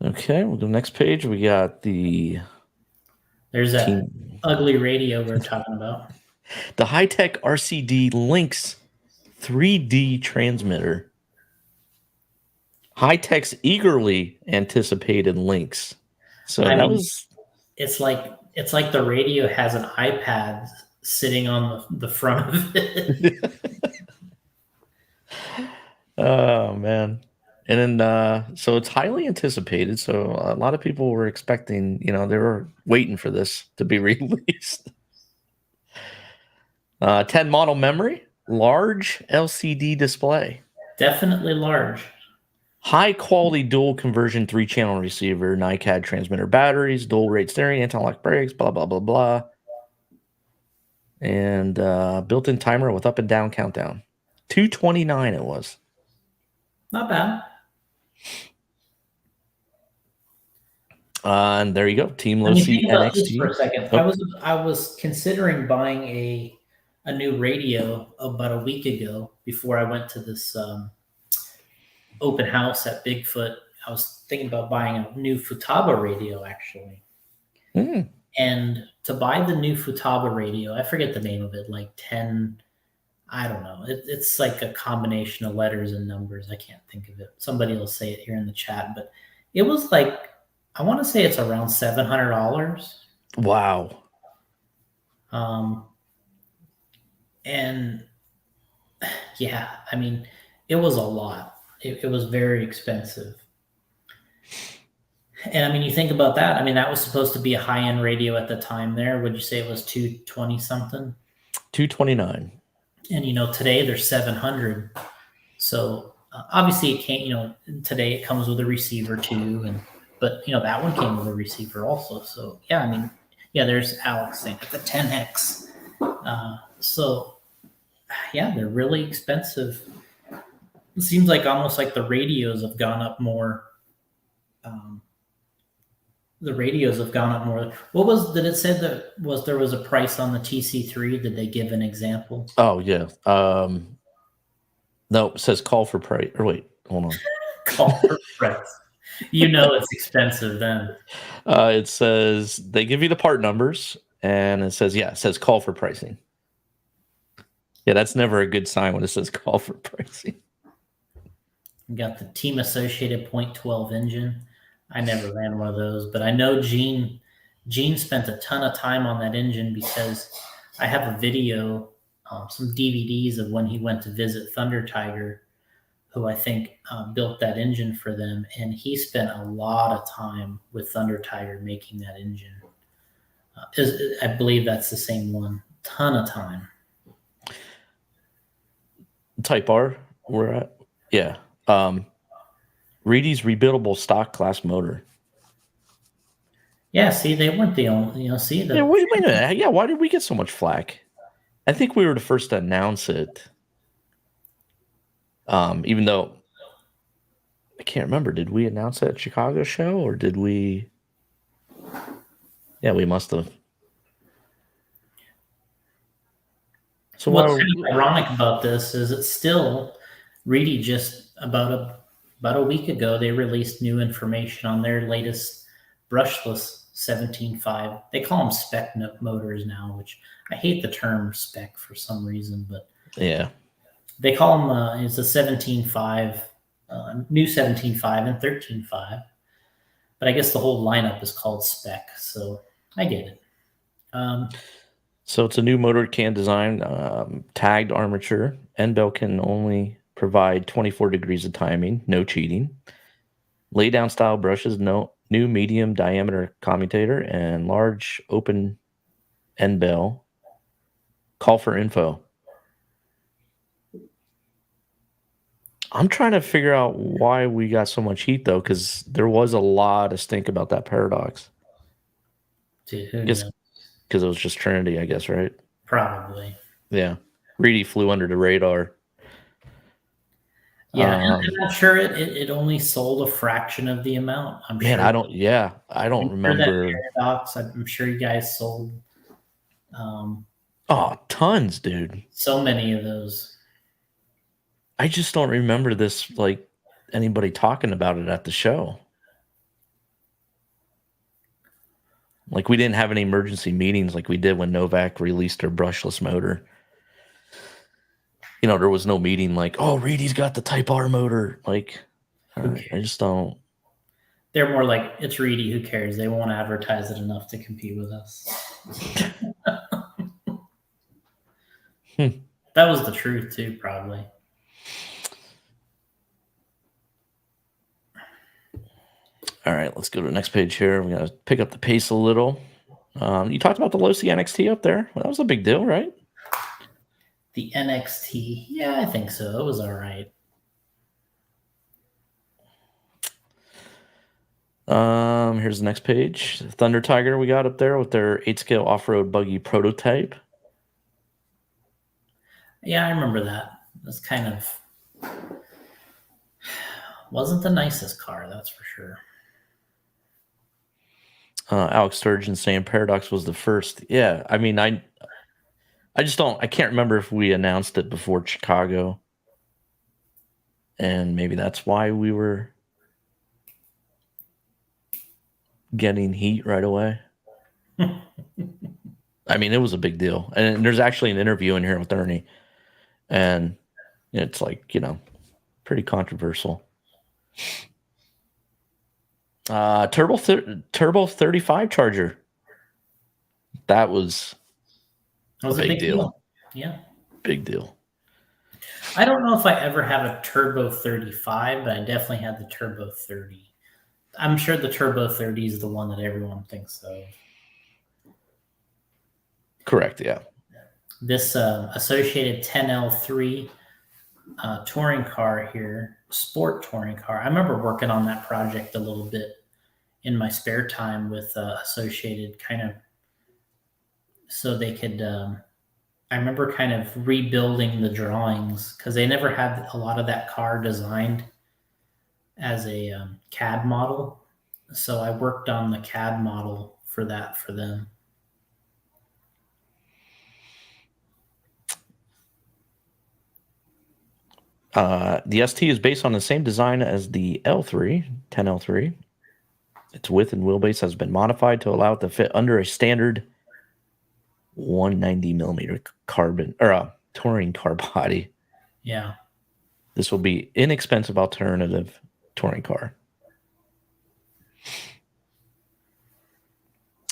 Okay, we'll go next page. We got there's that ugly radio we're talking about. The Hi-Tech RCD Lynx 3D transmitter. Hi-Tech's eagerly anticipated Lynx. So it's like the radio has an iPad sitting on the front of it. Oh man. And then so it's highly anticipated. So a lot of people were expecting, they were waiting for this to be released. 10 model memory, large LCD display. Definitely large. High quality dual conversion 3-channel receiver, NiCad transmitter batteries, dual rate steering, anti-lock brakes, blah, blah, blah, blah. And built-in timer with up and down countdown. $229 it was. Not bad. And there you go. Team Low C NXT. For a second. Oh. I was considering buying a new radio about a week ago before I went to this open house at Bigfoot. I was thinking about buying a new Futaba radio, actually. And to buy the new Futaba radio, I forget the name of it, like 10, I don't know. It's like a combination of letters and numbers. I can't think of it. Somebody will say it here in the chat, but it was like, I want to say it's around $700. Wow. And yeah, I mean, it was a lot. It was very expensive. And I mean, you think about that. I mean, that was supposed to be a high-end radio at the time there. Would you say it was 220 something? 229. And today they're 700. So obviously it can't, today it comes with a receiver too, but that one came with a receiver also. So yeah, I mean, yeah, there's Alex saying the 10X. So yeah, they're really expensive. It seems like almost like the radios have gone up more. Did it say that there was a price on the TC3? Did they give an example? Oh yeah. No, it says call for price. Or wait, hold on. Call for price. It's expensive then. It says they give you the part numbers, and it says call for pricing. Yeah, that's never a good sign when it says call for pricing. We got the Team Associated .12 engine. I never ran one of those, but I know Gene spent a ton of time on that engine because I have a video, some DVDs of when he went to visit Thunder Tiger, who I think built that engine for them, and he spent a lot of time with Thunder Tiger making that engine. I believe that's the same one. Ton of time. Type R, we're at. Yeah. Reedy's rebuildable stock class motor. Yeah, see, they weren't the only, Yeah, wait a minute. Yeah, why did we get so much flack? I think we were the first to announce it. Even though I can't remember, did we announce it at Chicago show or did we? Yeah, we must have. So what's kind of ironic about this is it's still Reedy just about a week ago they released new information on their latest brushless 17.5. They call them spec motors now, which I hate the term spec for some reason, but yeah, they call them it's a 17.5, new 17.5 and 13.5. But I guess the whole lineup is called spec, so I get it. So it's a new motor can design, tagged armature. N-Bell can only provide 24 degrees of timing, no cheating. Lay down style brushes, new medium diameter commutator, and large open N-Bell. Call for info. I'm trying to figure out why we got so much heat though, because there was a lot of stink about that Paradox. Because it was just Trinity, I guess, right? Probably. Yeah. Reedy flew under the radar. Yeah, I'm not sure it only sold a fraction of the amount. I'm sure. I don't remember. That Paradox, I'm sure you guys sold. Tons, dude. So many of those. I just don't remember this, like anybody talking about it at the show. Like we didn't have any emergency meetings like we did when Novak released their brushless motor. There was no meeting like, oh, Reedy's got the Type R motor. Like, I just don't. They're more like, it's Reedy, who cares? They won't advertise it enough to compete with us. That was the truth too, probably. All right, let's go to the next page here. We got to pick up the pace a little. You talked about the Losi NXT up there. Well, that was a big deal, right? The NXT. Yeah, I think so. It was all right. Here's the next page. Thunder Tiger we got up there with their 8-scale off-road buggy prototype. Yeah, I remember that. It was kind of wasn't the nicest car, that's for sure. Alex Sturgeon saying Paradox was the first. Yeah, I mean, I can't remember if we announced it before Chicago. And maybe that's why we were getting heat right away. I mean, it was a big deal. And there's actually an interview in here with Ernie, and it's like, pretty controversial. Turbo 35 Charger. That was It was a big deal. Yeah. Big deal. I don't know if I ever had a Turbo 35, but I definitely had the Turbo 30. I'm sure the Turbo 30 is the one that everyone thinks of. Correct, yeah. This Associated 10L3 touring car here, sport touring car. I remember working on that project a little bit in my spare time with Associated, kind of so they could. I remember kind of rebuilding the drawings because they never had a lot of that car designed as a CAD model. So I worked on the CAD model for that for them. The ST is based on the same design as the L3, 10L3. Its width and wheelbase has been modified to allow it to fit under a standard 190 millimeter carbon or a touring car body. Yeah. This will be inexpensive alternative touring car.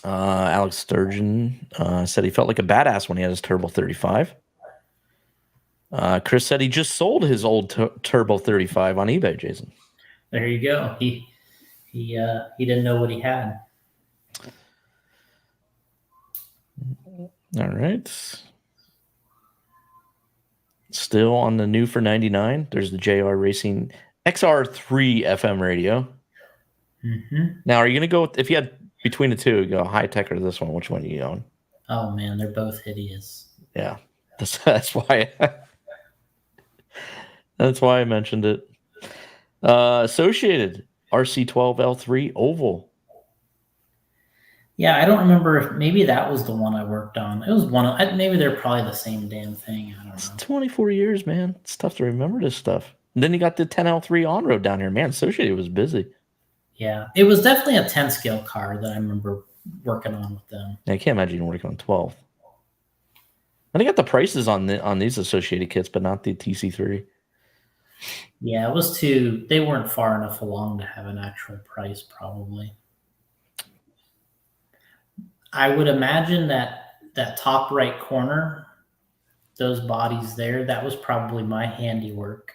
Alex Sturgeon said he felt like a badass when he had his Turbo 35. Chris said he just sold his old Turbo 35 on eBay, Jason. There you go. He didn't know what he had. All right. Still on the new for 99. There's the JR Racing XR3 FM radio. Mm-hmm. Now, are you going to go if you had between the two, go high tech or this one? Which one do you own? Oh man, they're both hideous. Yeah, that's why. That's why I mentioned it. Associated RC12L3 Oval. Yeah, I don't remember if maybe that was the one I worked on. It was one of maybe they're probably the same damn thing. I don't know. It's 24 years, man. It's tough to remember this stuff. And then you got the 10L3 on road down here, man. Associated was busy. Yeah, it was definitely a 10 scale car that I remember working on with them. I can't imagine you working on 12. And they got the prices on these Associated kits, but not the TC3. Yeah, it was they weren't far enough along to have an actual price, probably. I would imagine that top right corner, those bodies there, that was probably my handiwork,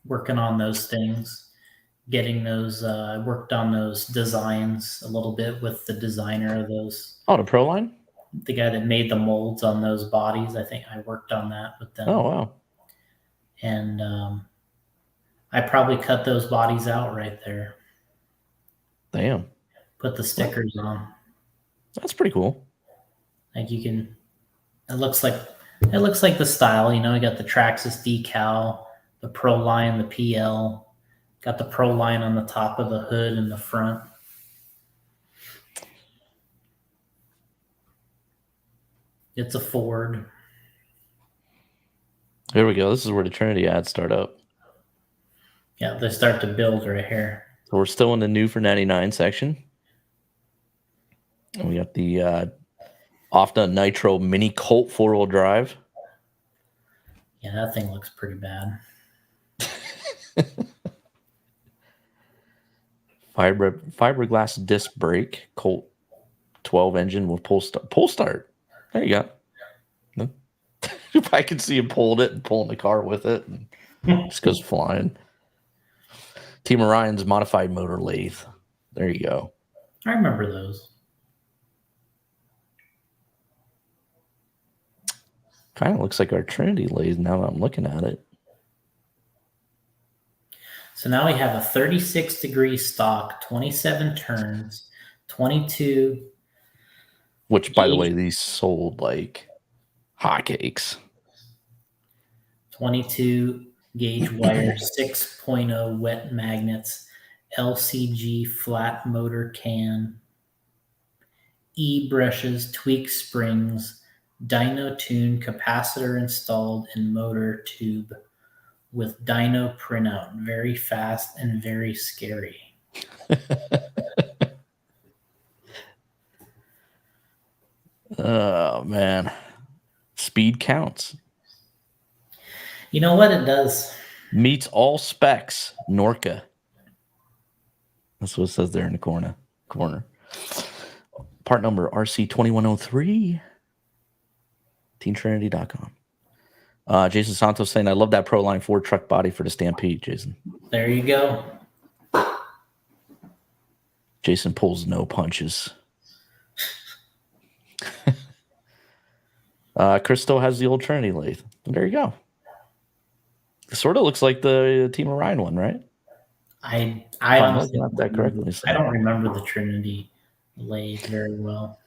working on those things, getting those. I worked on those designs a little bit with the designer of those. Oh, the Pro Line? The guy that made the molds on those bodies. I think I worked on that with them. Oh, wow. And I probably cut those bodies out right there. Damn. Put the stickers on. That's pretty cool. Like you can, it looks like the style. You got the Traxxas decal, the Pro Line, the PL, got the Pro Line on the top of the hood and the front. It's a Ford. Here we go. This is where the Trinity ads start up. Yeah, they start to build right here. So we're still in the new for 99 section. And we got the Ofta Nitro Mini Colt 4-wheel drive. Yeah, that thing looks pretty bad. Fiberglass disc brake, Colt 12 engine with pull start. There you go. If I can see him pulling it and pulling the car with it, and just goes flying. Team Orion's modified motor lathe. There you go. I remember those. Kind of looks like our Trinity lathe now that I'm looking at it. So now we have a 36-degree stock, 27 turns, 22. Which, by the way, these sold like hotcakes. 22 gauge wire, 6.0 wet magnets, LCG flat motor can, E-brushes, tweak springs, dyno tune capacitor installed in motor tube with dyno printout. Very fast and very scary. Oh man, speed counts. You know what? It does. Meets all specs. Norca. That's what it says there in the corner. Part number RC2103. TeamTrinity.com. Jason Santos saying, I love that Proline Ford truck body for the Stampede, Jason. There you go. Jason pulls no punches. Chris still has the old Trinity lathe. There you go. It sort of looks like the Team Orion one, right? I I'm honestly looking at that correctly. So. I don't remember the Trinity lathe very well.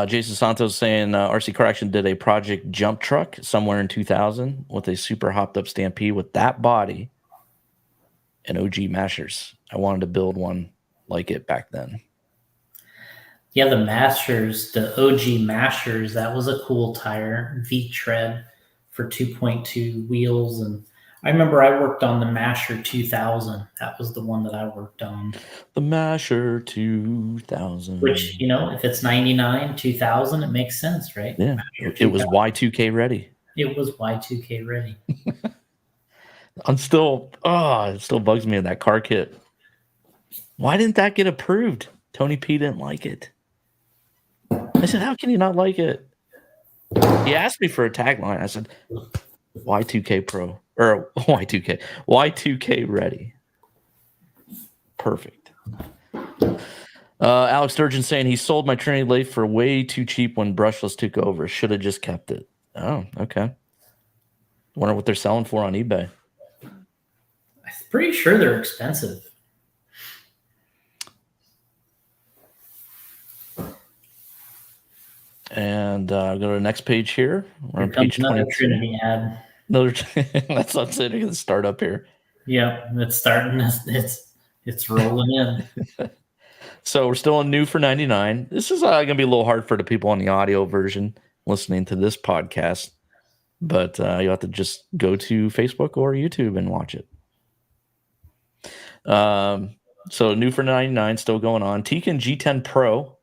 Jason Santos saying RC Car Action did a Project Jump truck somewhere in 2000 with a super hopped up Stampede with that body and OG mashers. I wanted to build one like it back then. Yeah, the Mashers, the OG Mashers, that was a cool tire. V-tread for 2.2 wheels. And I remember I worked on the Masher 2000. That was the one that I worked on. The Masher 2000. Which, you know, if it's 99, 2000, it makes sense, right? Yeah, it was Y2K ready. It was Y2K ready. It still bugs me in that car kit. Why didn't that get approved? Tony P didn't like it. I said, how can you not like it? He asked me for a tagline. I said, Y2K Pro. Or Y2K ready. Perfect. Alex Sturgeon saying he sold my Trinity lathe for way too cheap when Brushless took over. Should have just kept it. Oh, okay. Wonder what they're selling for on eBay. I'm pretty sure they're expensive. And go to the next page here. We're on page 22. Trinity ad. That's not saying it's going to start up here. Yeah, it's starting. It's rolling in. So we're still on new for 99. This is going to be a little hard for the people on the audio version listening to this podcast, but you have to just go to Facebook or YouTube and watch it. So new for 99, still going on. Tekin G10 Pro.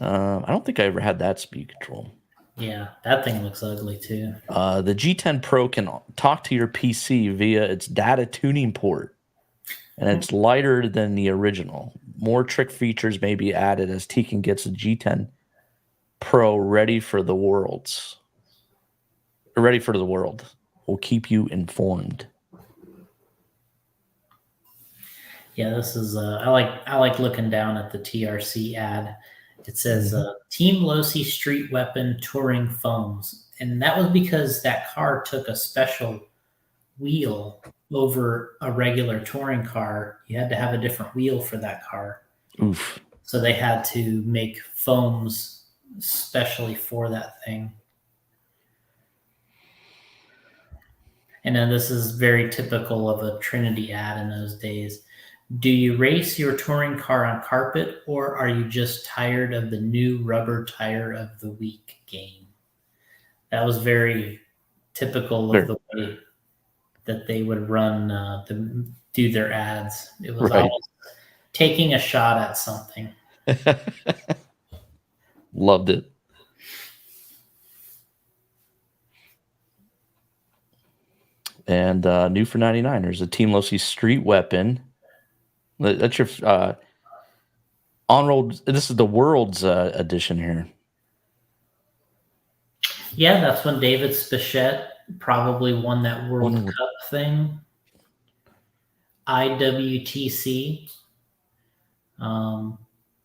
I don't think I ever had that speed control. Yeah, that thing looks ugly too. The G10 Pro can talk to your PC via its data tuning port, and it's lighter than the original. More trick features may be added as Tekin gets the G10 Pro ready for the world. We'll keep you informed. Yeah, this is I like looking down at the TRC ad. It says Team Losi Street Weapon Touring Foams. And that was because that car took a special wheel over a regular touring car. You had to have a different wheel for that car. Oof. So they had to make foams specially for that thing. And then this is very typical of a Trinity ad in those days. Do you race your touring car on carpet, or are you just tired of the new rubber tire of the week game? That was very typical of the way that they would run, do their ads. It was always taking a shot at something. Loved it. And new for 99, there's a Team Losi Street Weapon. That's your on-road. This is the World's edition here. Yeah, that's when David Spichette probably won that World Cup thing. IWTC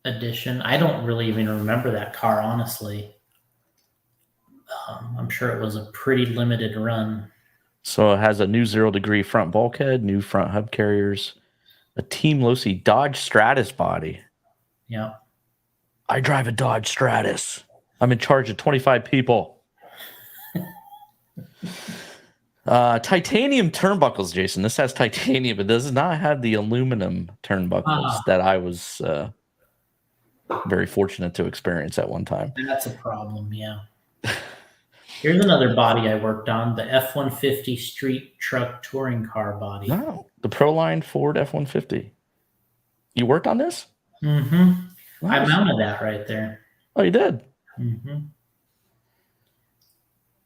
edition. I don't really even remember that car, honestly. I'm sure it was a pretty limited run. So it has a new 0 degree front bulkhead, new front hub carriers, a Team Losi Dodge Stratus body. Yeah. I drive a Dodge Stratus. I'm in charge of 25 people. Titanium turnbuckles, Jason. This has titanium. It does not have the aluminum turnbuckles that I was very fortunate to experience at one time. That's a problem, yeah. Here's another body I worked on, the F-150 street truck touring car body. No, the Proline Ford F-150. You worked on this? Mm-hmm. I Nice. mounted that right there. Oh, you did? Mm-hmm. You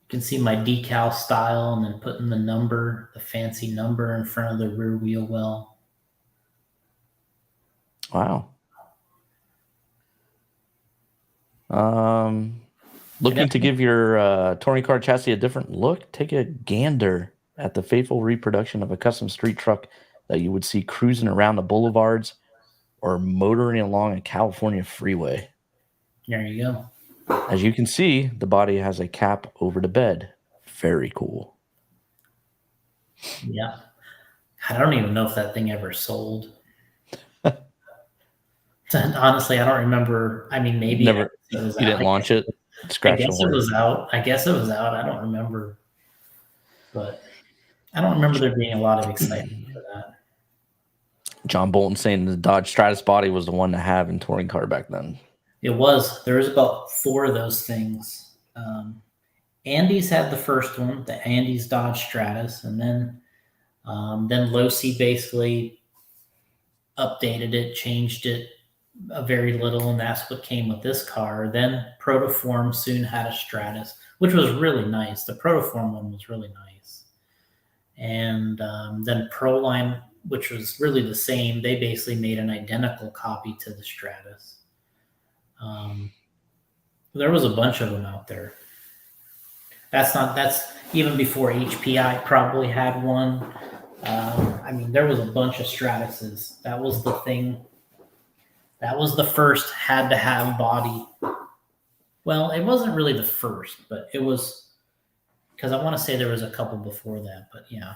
can see my decal style and then putting the fancy number in front of the rear wheel well. Wow. Looking to give your touring car chassis a different look? Take a gander at the faithful reproduction of a custom street truck that you would see cruising around the boulevards or motoring along a California freeway. There you go. As you can see, the body has a cap over the bed. Very cool. Yeah. I don't even know if that thing ever sold. Honestly, I don't remember. I mean, maybe Never. it was You didn't launch it? I guess it was out. I don't remember. But I don't remember there being a lot of excitement for that. John Bolton saying the Dodge Stratus body was the one to have in touring car back then. It was. There was about 4 of those things. Andy's had the first one, the Andy's Dodge Stratus, and then Losi basically updated it, changed it a very little, and that's what came with this car. Then Protoform soon had a Stratus, which was really nice. The Protoform one was really nice. And then Proline, which was really the same, they basically made an identical copy to the Stratus. There was a bunch of them out there. That's even before HPI probably had one. I mean, there was a bunch of Stratuses. That was the thing. That was the first had to have body. Well, it wasn't really the first, but it was, because I want to say there was a couple before that, but yeah.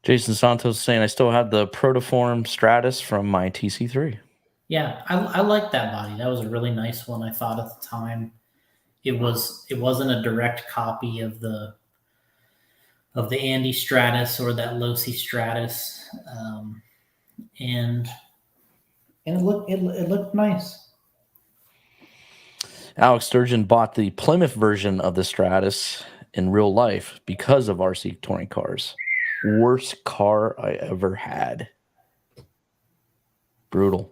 Jason Santos saying, I still have the Protoform Stratus from my TC3. Yeah, I like that body. That was a really nice one, I thought at the time. It wasn't a direct copy of the Andy Stratus or that Losi Stratus, and it looked nice. Alex Sturgeon bought the Plymouth version of the Stratus in real life because of RC touring cars. Worst car I ever had. Brutal.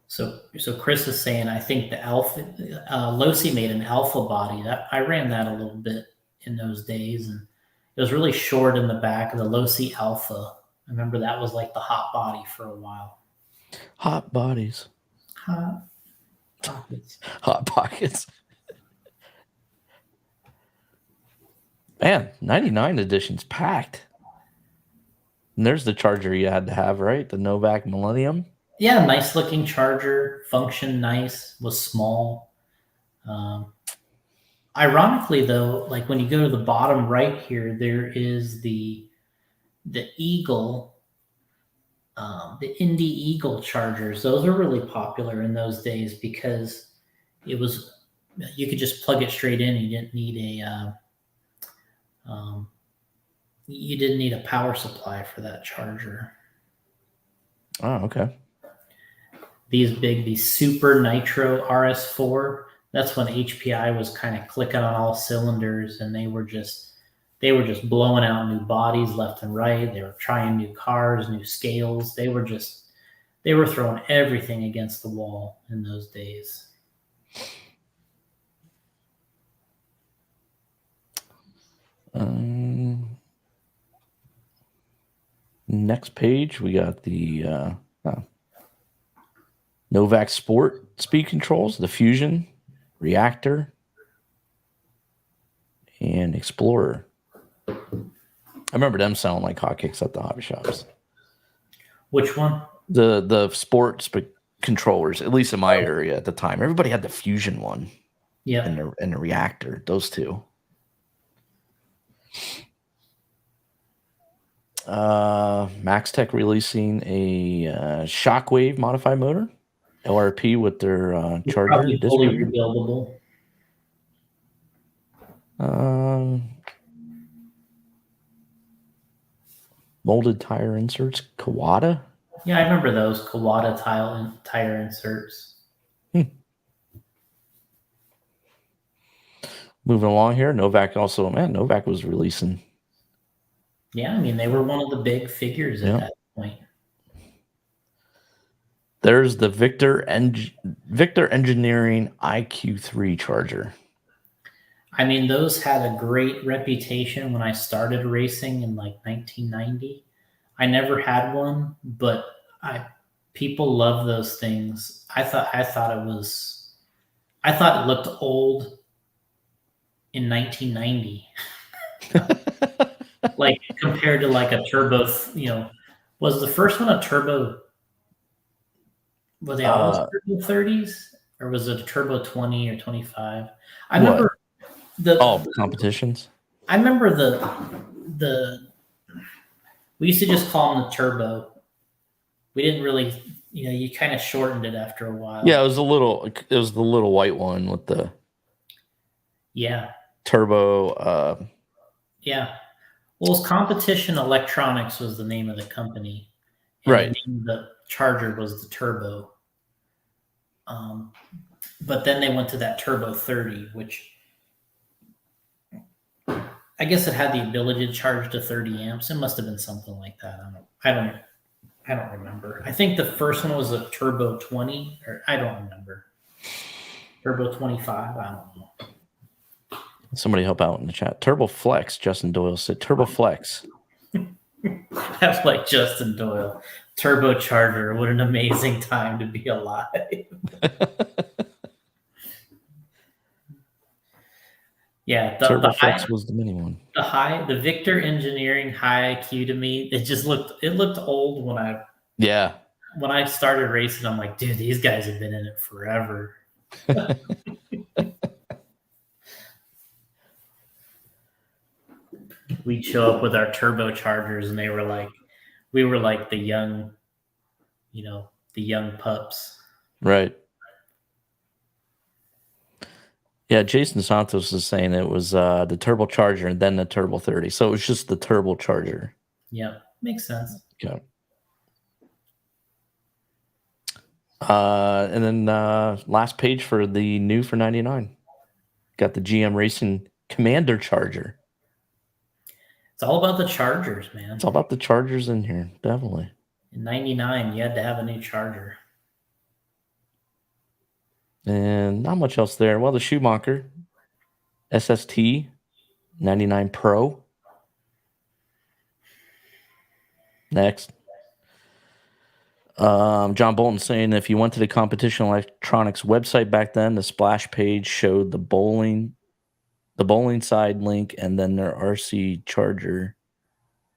So Chris is saying, I think the Alpha Losi made an Alpha body. That I ran that a little bit in those days, and it was really short in the back of the Losi Alpha. I remember that was like the hot body for a while. Hot bodies. Hot pockets. Hot pockets. Man, 99 edition's packed. And there's the Charger you had to have, right? The Novak Millennium. Yeah, nice looking Charger. Functioned nice. Was small. Ironically, though, like when you go to the bottom right here, there is the Eagle, the Indy Eagle Chargers. Those were really popular in those days because it was, you could just plug it straight in. You didn't need a power supply for that charger. Oh, okay. These Super Nitro RS4, that's when HPI was kind of clicking on all cylinders, and they were just blowing out new bodies left and right. They were trying new cars, new scales. They were throwing everything against the wall in those days. Next page, we got the Novak Sport speed controls, the Fusion, Reactor, and Explorer. I remember them selling like hotcakes at the hobby shops. Which one? The sports controllers, at least in my area at the time. Everybody had the Fusion one. Yeah. And the Reactor, those two. MaxTech releasing a Shockwave modified motor. LRP with their Charger. Probably fully rebuildable. Molded tire inserts. Kawada. Yeah, I remember those Kawada tire inserts. Moving along here, Novak was releasing Yeah, I mean, they were one of the big figures at Yeah. that point. There's the Victor Engineering IQ3 charger. I mean, those had a great reputation when I started racing in like 1990. I never had one, but I people love those things. I thought it looked old in 1990, like compared to like a turbo. Was the first one a turbo? Were they always uh, turbo 30s, or was it a turbo 20 or 25? I what? remember the Oh, competitions. I remember the we used to just call them the turbo. We didn't really, you kind of shortened it after a while. Yeah, it was the little white one with the Yeah. turbo. Yeah. Well, it was Competition Electronics was the name of the company, and Right. the name of the charger was the turbo. But then they went to that turbo 30, which I guess it had the ability to charge to 30 amps. It must have been something like that. I don't remember. I think the first one was a turbo 20, or I don't remember. Turbo 25, I don't know. Somebody help out in the chat. Turbo Flex. Justin Doyle said Turbo Flex. That's like Justin Doyle. Turbocharger. What an amazing time to be alive. Yeah, Turbo Flex was the mini one. The Victor Engineering high IQ to me, it looked old when I started racing. I'm like, dude, these guys have been in it forever. We'd show up with our turbochargers, and we were like the young pups. Right. Yeah, Jason Santos is saying it was the turbocharger and then the turbo 30. So it was just the turbocharger. Yeah, makes sense. Okay. And then last page for the new for 99. Got the GM Racing Commander Charger. It's all about the chargers, man. It's all about the chargers in here, definitely. In 99, you had to have a new charger. And not much else there. Well, the Schumacher SST 99 Pro. Next. John Bolton saying if you went to the Competition Electronics website back then, the splash page showed the bowling side link and then their RC charger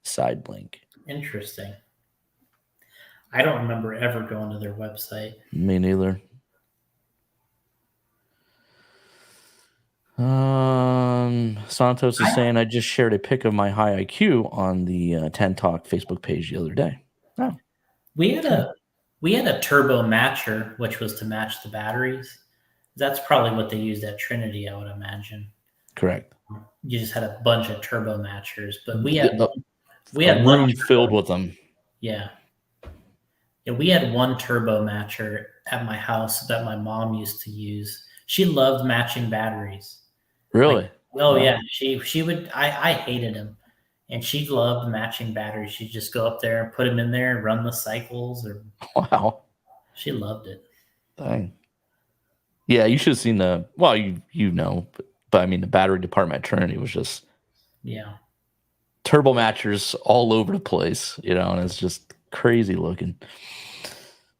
side link. Interesting. I don't remember ever going to their website. Me neither. Santos is saying I just shared a pic of my high IQ on the 10 Talk Facebook page the other day. Oh. We had a turbo matcher, which was to match the batteries. That's probably what they used at Trinity, I would imagine. Correct. You just had a bunch of turbo matchers, but we had a room filled with them. Yeah. Yeah, we had one turbo matcher at my house that my mom used to use. She loved matching batteries. Really? Wow. Yeah. She would. I hated him, and she loved matching batteries. She'd just go up there and put them in there and run the cycles. Wow. She loved it. Dang. Yeah, you should have seen but I mean the battery department at Trinity was just turbo matchers all over the place, and it's just crazy looking.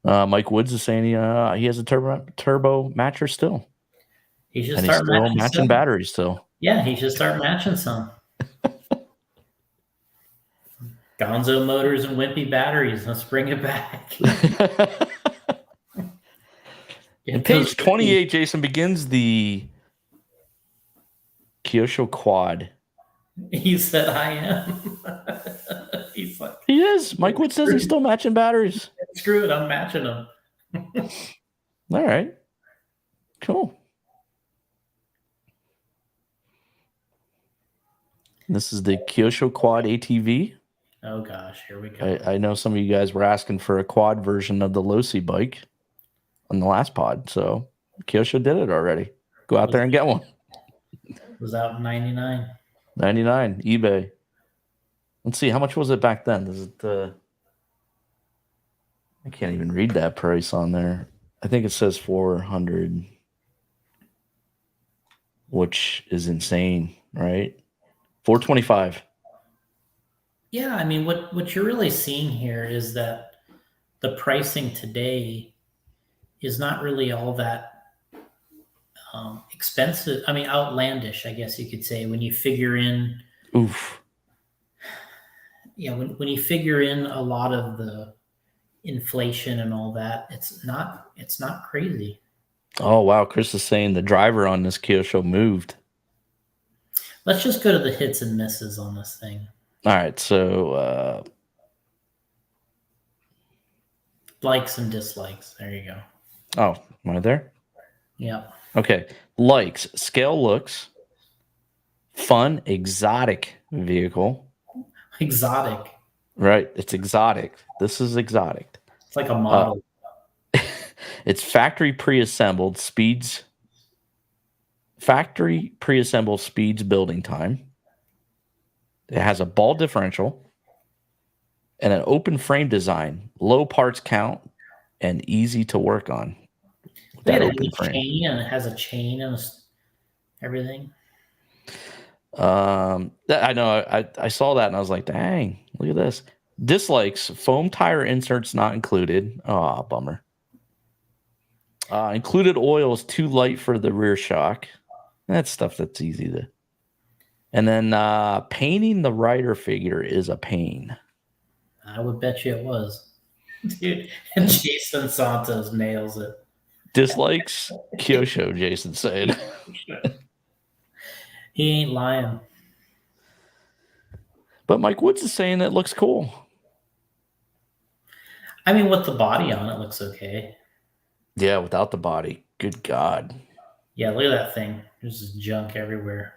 Mike Woods is saying he has a turbo matcher still. He should start matching batteries still. Yeah, he should start matching some. Gonzo motors and wimpy batteries. Let's bring it back. And page 28, Jason, begins the Kyosho Quad. He said, I am. He's like, he is. Mike Wood says he's still matching batteries. Screw it. I'm matching them. All right. Cool. This is the Kyosho Quad ATV. Oh, gosh. Here we go. I know some of you guys were asking for a quad version of the Losi bike on the last pod. So Kyosho did it already. Go out there and get one. It was out in 99. 99, eBay. Let's see, how much was it back then? Is it I can't even read that price on there. I think it says 400, which is insane, right? 425. Yeah, I mean, what you're really seeing here is that the pricing today is not really all that expensive. I mean, outlandish, I guess you could say, when you figure in, Oof. when you figure in a lot of the inflation and all that, it's not crazy. Oh wow, Chris is saying the driver on this Kyosho moved. Let's just go to the hits and misses on this thing. All right, so Likes and dislikes. There you go. oh, am I there? Yeah. Okay. Likes, scale looks, fun, exotic vehicle. Exotic. Right. It's exotic. This is exotic. It's like a model. It's factory pre-assembled speeds building time. It has a ball differential and an open frame design, low parts count, and easy to work on. That open frame. Chain, and it has a chain and everything. I know. I saw that and I was like, dang, look at this. Dislikes, foam tire inserts not included. Oh, bummer. Included oil is too light for the rear shock. That's stuff that's easy to. And then painting the rider figure is a pain. I would bet you it was. Dude, and Jason Santos nails it. Dislikes, Kyosho, Jason said. He ain't lying. But Mike Woods is saying it looks cool. I mean, with the body on, it looks okay. Yeah, without the body. Good God. Yeah, look at that thing. There's just junk everywhere.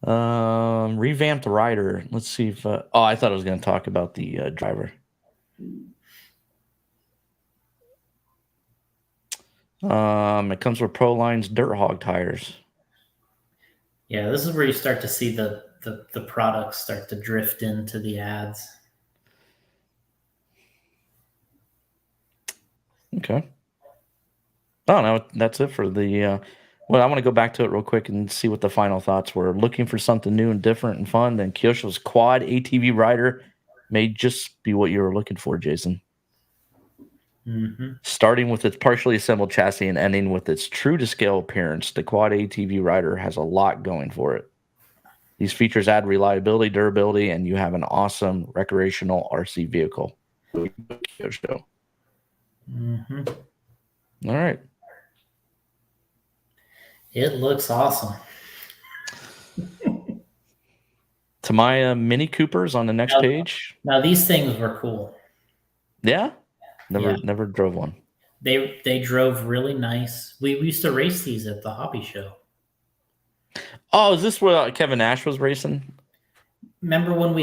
Revamped rider. Let's see if... I thought I was going to talk about the driver. It comes with Proline's Dirt Hog tires. Yeah, this is where you start to see the products start to drift into the ads. Okay. Oh, no, that's it for the... well, I want to go back to it real quick and see what the final thoughts were. Looking for something new and different and fun, then Kyosho's quad ATV rider may just be what you were looking for, Jason. Mm-hmm. Starting with its partially assembled chassis and ending with its true-to-scale appearance, the quad ATV rider has a lot going for it. These features add reliability, durability, and you have an awesome recreational RC vehicle. Kyosho. Mm-hmm. All right. It looks awesome. Tamiya Mini Coopers on the next page. Now these things were cool. Yeah? Never drove one. They drove really nice. We used to race these at the hobby show. Oh, is this where Kevin Nash was racing? Remember when we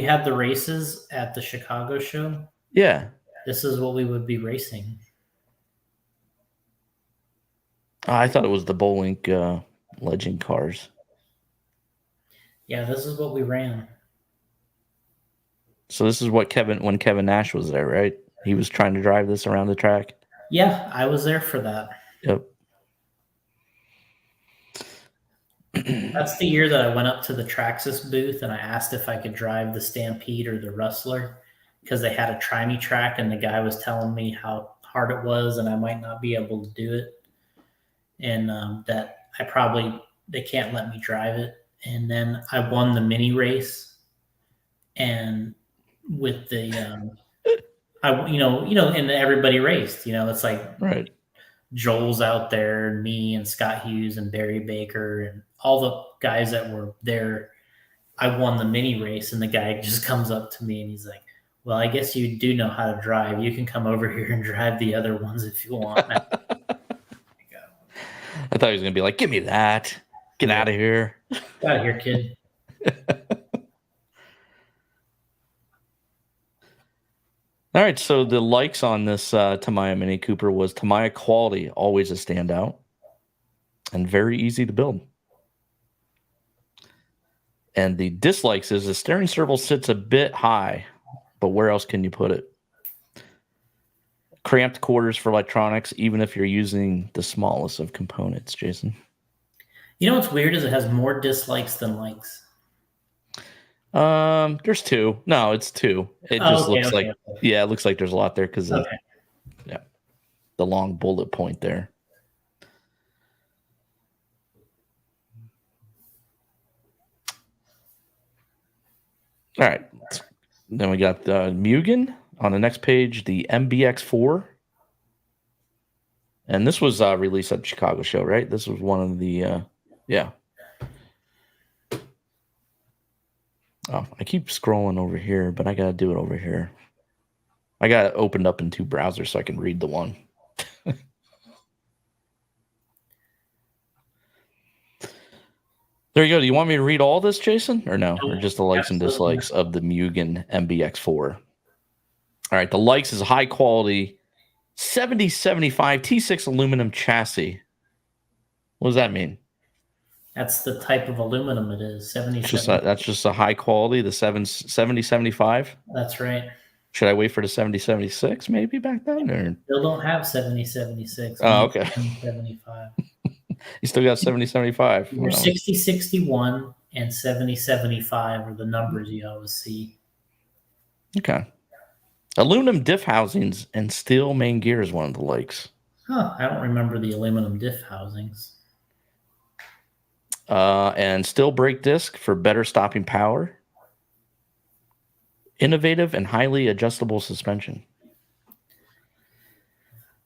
had the races at the Chicago show? Yeah. This is what we would be racing. I thought it was the Bolink Legend cars. Yeah, this is what we ran. So this is what when Kevin Nash was there, right? He was trying to drive this around the track. Yeah, I was there for that. Yep. That's the year that I went up to the Traxxas booth and I asked if I could drive the Stampede or the Rustler because they had a try me track and the guy was telling me how hard it was and I might not be able to do it. And that they can't let me drive it. And then I won the mini race, and with the, and everybody raced. It's like right. Joel's out there, and me and Scott Hughes and Barry Baker and all the guys that were there. I won the mini race, and the guy just comes up to me and he's like, "Well, I guess you do know how to drive. You can come over here and drive the other ones if you want." I thought he was going to be like, "Give me that. Get out of here. Get out of here, kid." All right, so the likes on this Tamiya Mini Cooper was Tamiya quality, always a standout, and very easy to build. And the dislikes is the steering circle sits a bit high, but where else can you put it? Cramped quarters for electronics, even if you're using the smallest of components, Jason. You know what's weird is it has more dislikes than likes. There's 2. No, it's 2. It just looks like, yeah, it looks like there's a lot there because yeah, the long bullet point there. All right. Then we got the Mugen on the next page, the MBX4. And this was released at the Chicago show, right? This was one of the, yeah. Oh, I keep scrolling over here, but I got to do it over here. I got it opened up in 2 browsers so I can read the one. There you go. Do you want me to read all this, Jason, or no? Or just the likes and dislikes of the Mugen MBX4? All right. The likes is high quality 7075 T6 aluminum chassis. What does that mean? That's the type of aluminum it is. 77. That's just a high quality, the 7075? That's right. Should I wait for the 7076 maybe back then? Or? Still don't have 7076. Oh, okay. 7075. You still got 7075. You're 6061 and 7075 are the numbers you always see. Okay. Aluminum diff housings and steel main gear is one of the likes. Huh. I don't remember the aluminum diff housings. And steel brake disc for better stopping power. Innovative and highly adjustable suspension.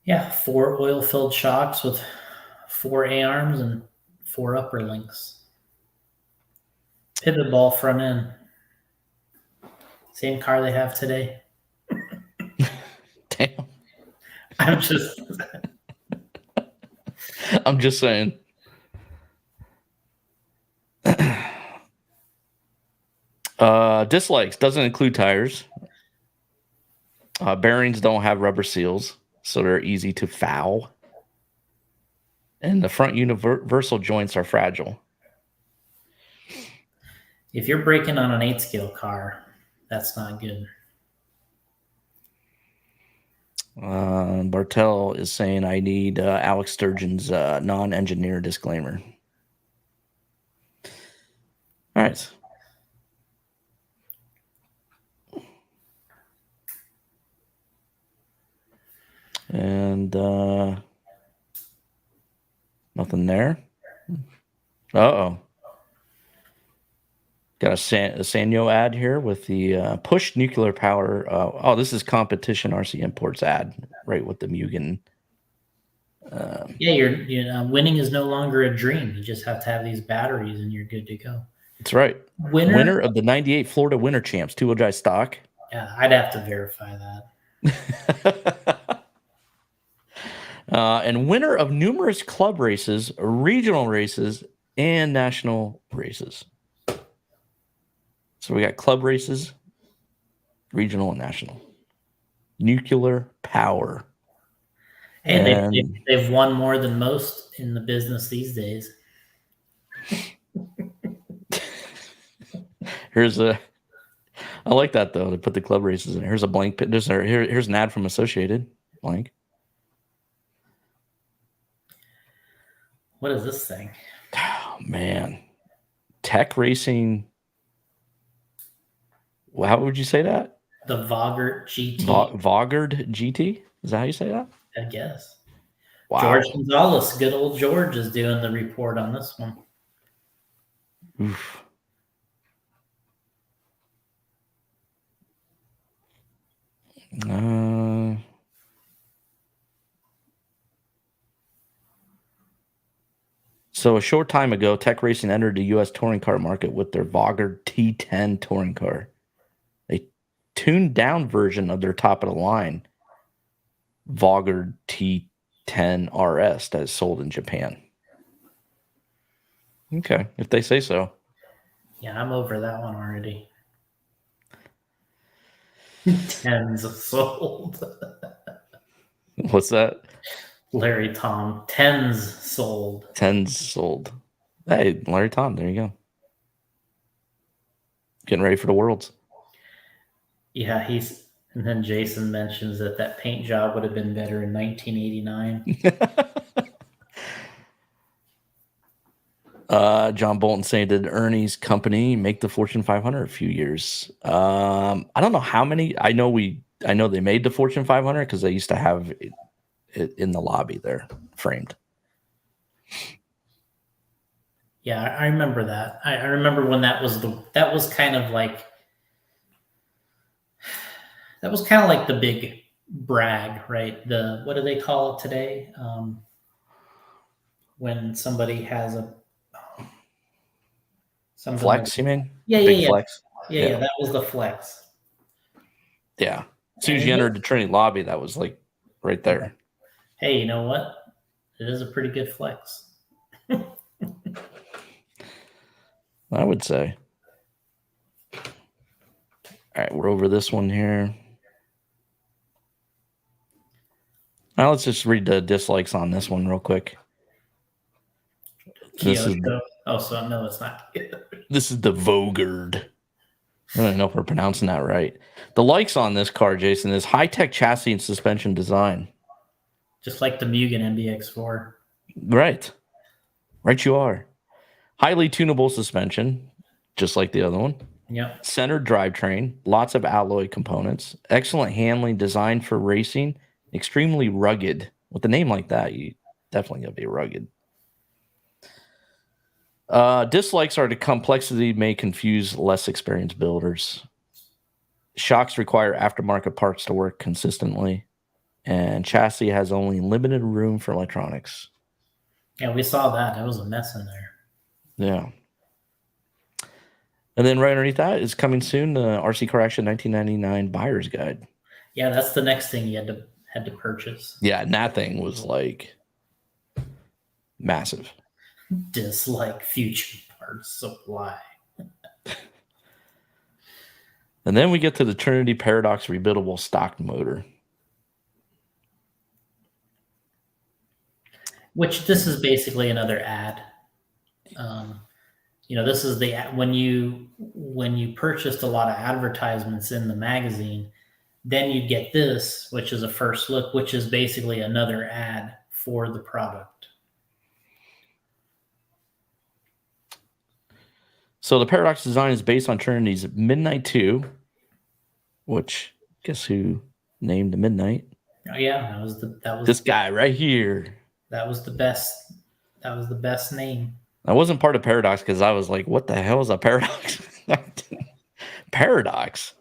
Yeah, 4 oil-filled shocks with 4 A-arms and 4 upper links. Pivot ball front end. Same car they have today. Damn. I'm just saying. Dislikes doesn't include tires. Bearings don't have rubber seals, so they're easy to foul. And the front universal joints are fragile. If you're braking on an 8-scale car, that's not good. Bartel is saying I need Alex Sturgeon's non-engineer disclaimer. All right. And nothing there. Uh-oh. Got a Sanyo ad here with the push nuclear power. Oh, this is competition RC Imports ad, right, with the Mugen. Yeah, winning is no longer a dream. You just have to have these batteries and you're good to go. That's right. Winner of the 98 Florida Winter Champs, 2-wheel drive stock. Yeah, I'd have to verify that. And winner of numerous club races, regional races, and national races. So we got club races, regional and national. Nuclear power. And they've won more than most in the business these days. I like that though. They put the club races in. Here's a blank. Here's an ad from Associated. Blank. What is this thing? Oh man, Tech Racing. How would you say that? The Vogart GT. Vogart GT? Is that how you say that? I guess. Wow. George Gonzalez, good old George, is doing the report on this one. Oof. So a short time ago, Tech Racing entered the U.S. touring car market with their Vogart T10 touring car, a tuned-down version of their top-of-the-line Vogart T10 RS that is sold in Japan. Okay, if they say so. Yeah, I'm over that one already. Tens sold. What's that? Larry Tom. Tens sold. Hey, Larry Tom, there you go. getting ready for the Worlds. Yeah, and then Jason mentions that paint job would have been better in 1989. John Bolton saying, did Ernie's company make the Fortune 500 a few years? I don't know how many. I know they made the Fortune 500 because they used to have it in the lobby there framed. Yeah, I remember that. I remember when that was kind of like the big brag, right? What do they call it today? When somebody has something Flex, you mean? Yeah, Big yeah. flex. Yeah, that was the flex. Yeah. As soon as you entered the Trinity lobby, that was like right there. Hey, you know what? It is a pretty good flex. I would say. All right, we're over this one here. Now let's just read the dislikes on this one real quick. So no, it's not. This is the Vogard. I don't know if we're pronouncing that right. The likes on this car, Jason, is high-tech chassis and suspension design. Just like the Mugen MBX4. Right. Right you are. Highly tunable suspension, just like the other one. Yep. Centered drivetrain, lots of alloy components, excellent handling, designed for racing, extremely rugged. With a name like that, you definitely gotta be rugged. Dislikes are the complexity may confuse less experienced builders. Shocks require aftermarket parts to work consistently, and chassis has only limited room for electronics. Yeah, we saw that. There was a mess in there. Yeah. And then right underneath that is coming soon the RC Car Action 1999 Buyer's Guide. Yeah, that's the next thing you had to purchase. Yeah, and that thing was like massive. Dislike future parts supply. And then we get to the Trinity Paradox rebuildable stock motor. Which this is basically another ad. This is when you purchased a lot of advertisements in the magazine, then you get this, which is a first look, which is basically another ad for the product. So the Paradox design is based on Trinity's Midnight 2, which guess who named the Midnight? Oh yeah, that was this guy right here. That was the best. That was the best name. I wasn't part of Paradox because I was like, what the hell is a Paradox? Paradox.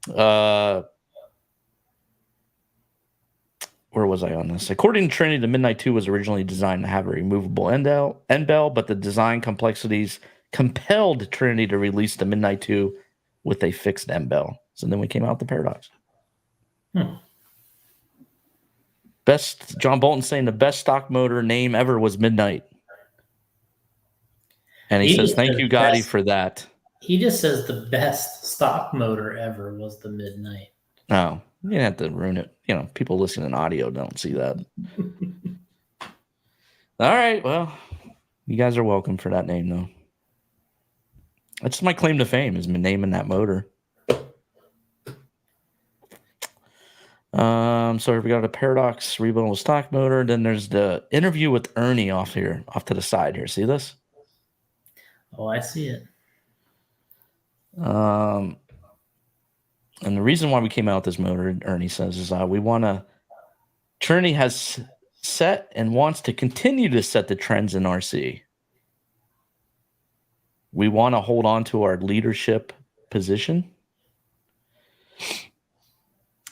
Where was I on this? According to Trinity, the Midnight 2 was originally designed to have a removable end bell, but the design complexities compelled Trinity to release the Midnight 2 with a fixed end bell. So then we came out with the Paradox. Best, John Bolton saying the best stock motor name ever was Midnight. And he says, thank you, Gotti, for that. He just says the best stock motor ever was the Midnight. Oh, you didn't have to ruin it. People listening in audio don't see that. All right, well, you guys are welcome for that name, though. That's my claim to fame, is naming that motor. So we got a Paradox rebuildable stock motor. Then there's the interview with Ernie off to the side here. See this? Oh, I see it. And the reason why we came out with this motor, Ernie says, is we want to. Trinity has set and wants to continue to set the trends in RC. We want to hold on to our leadership position.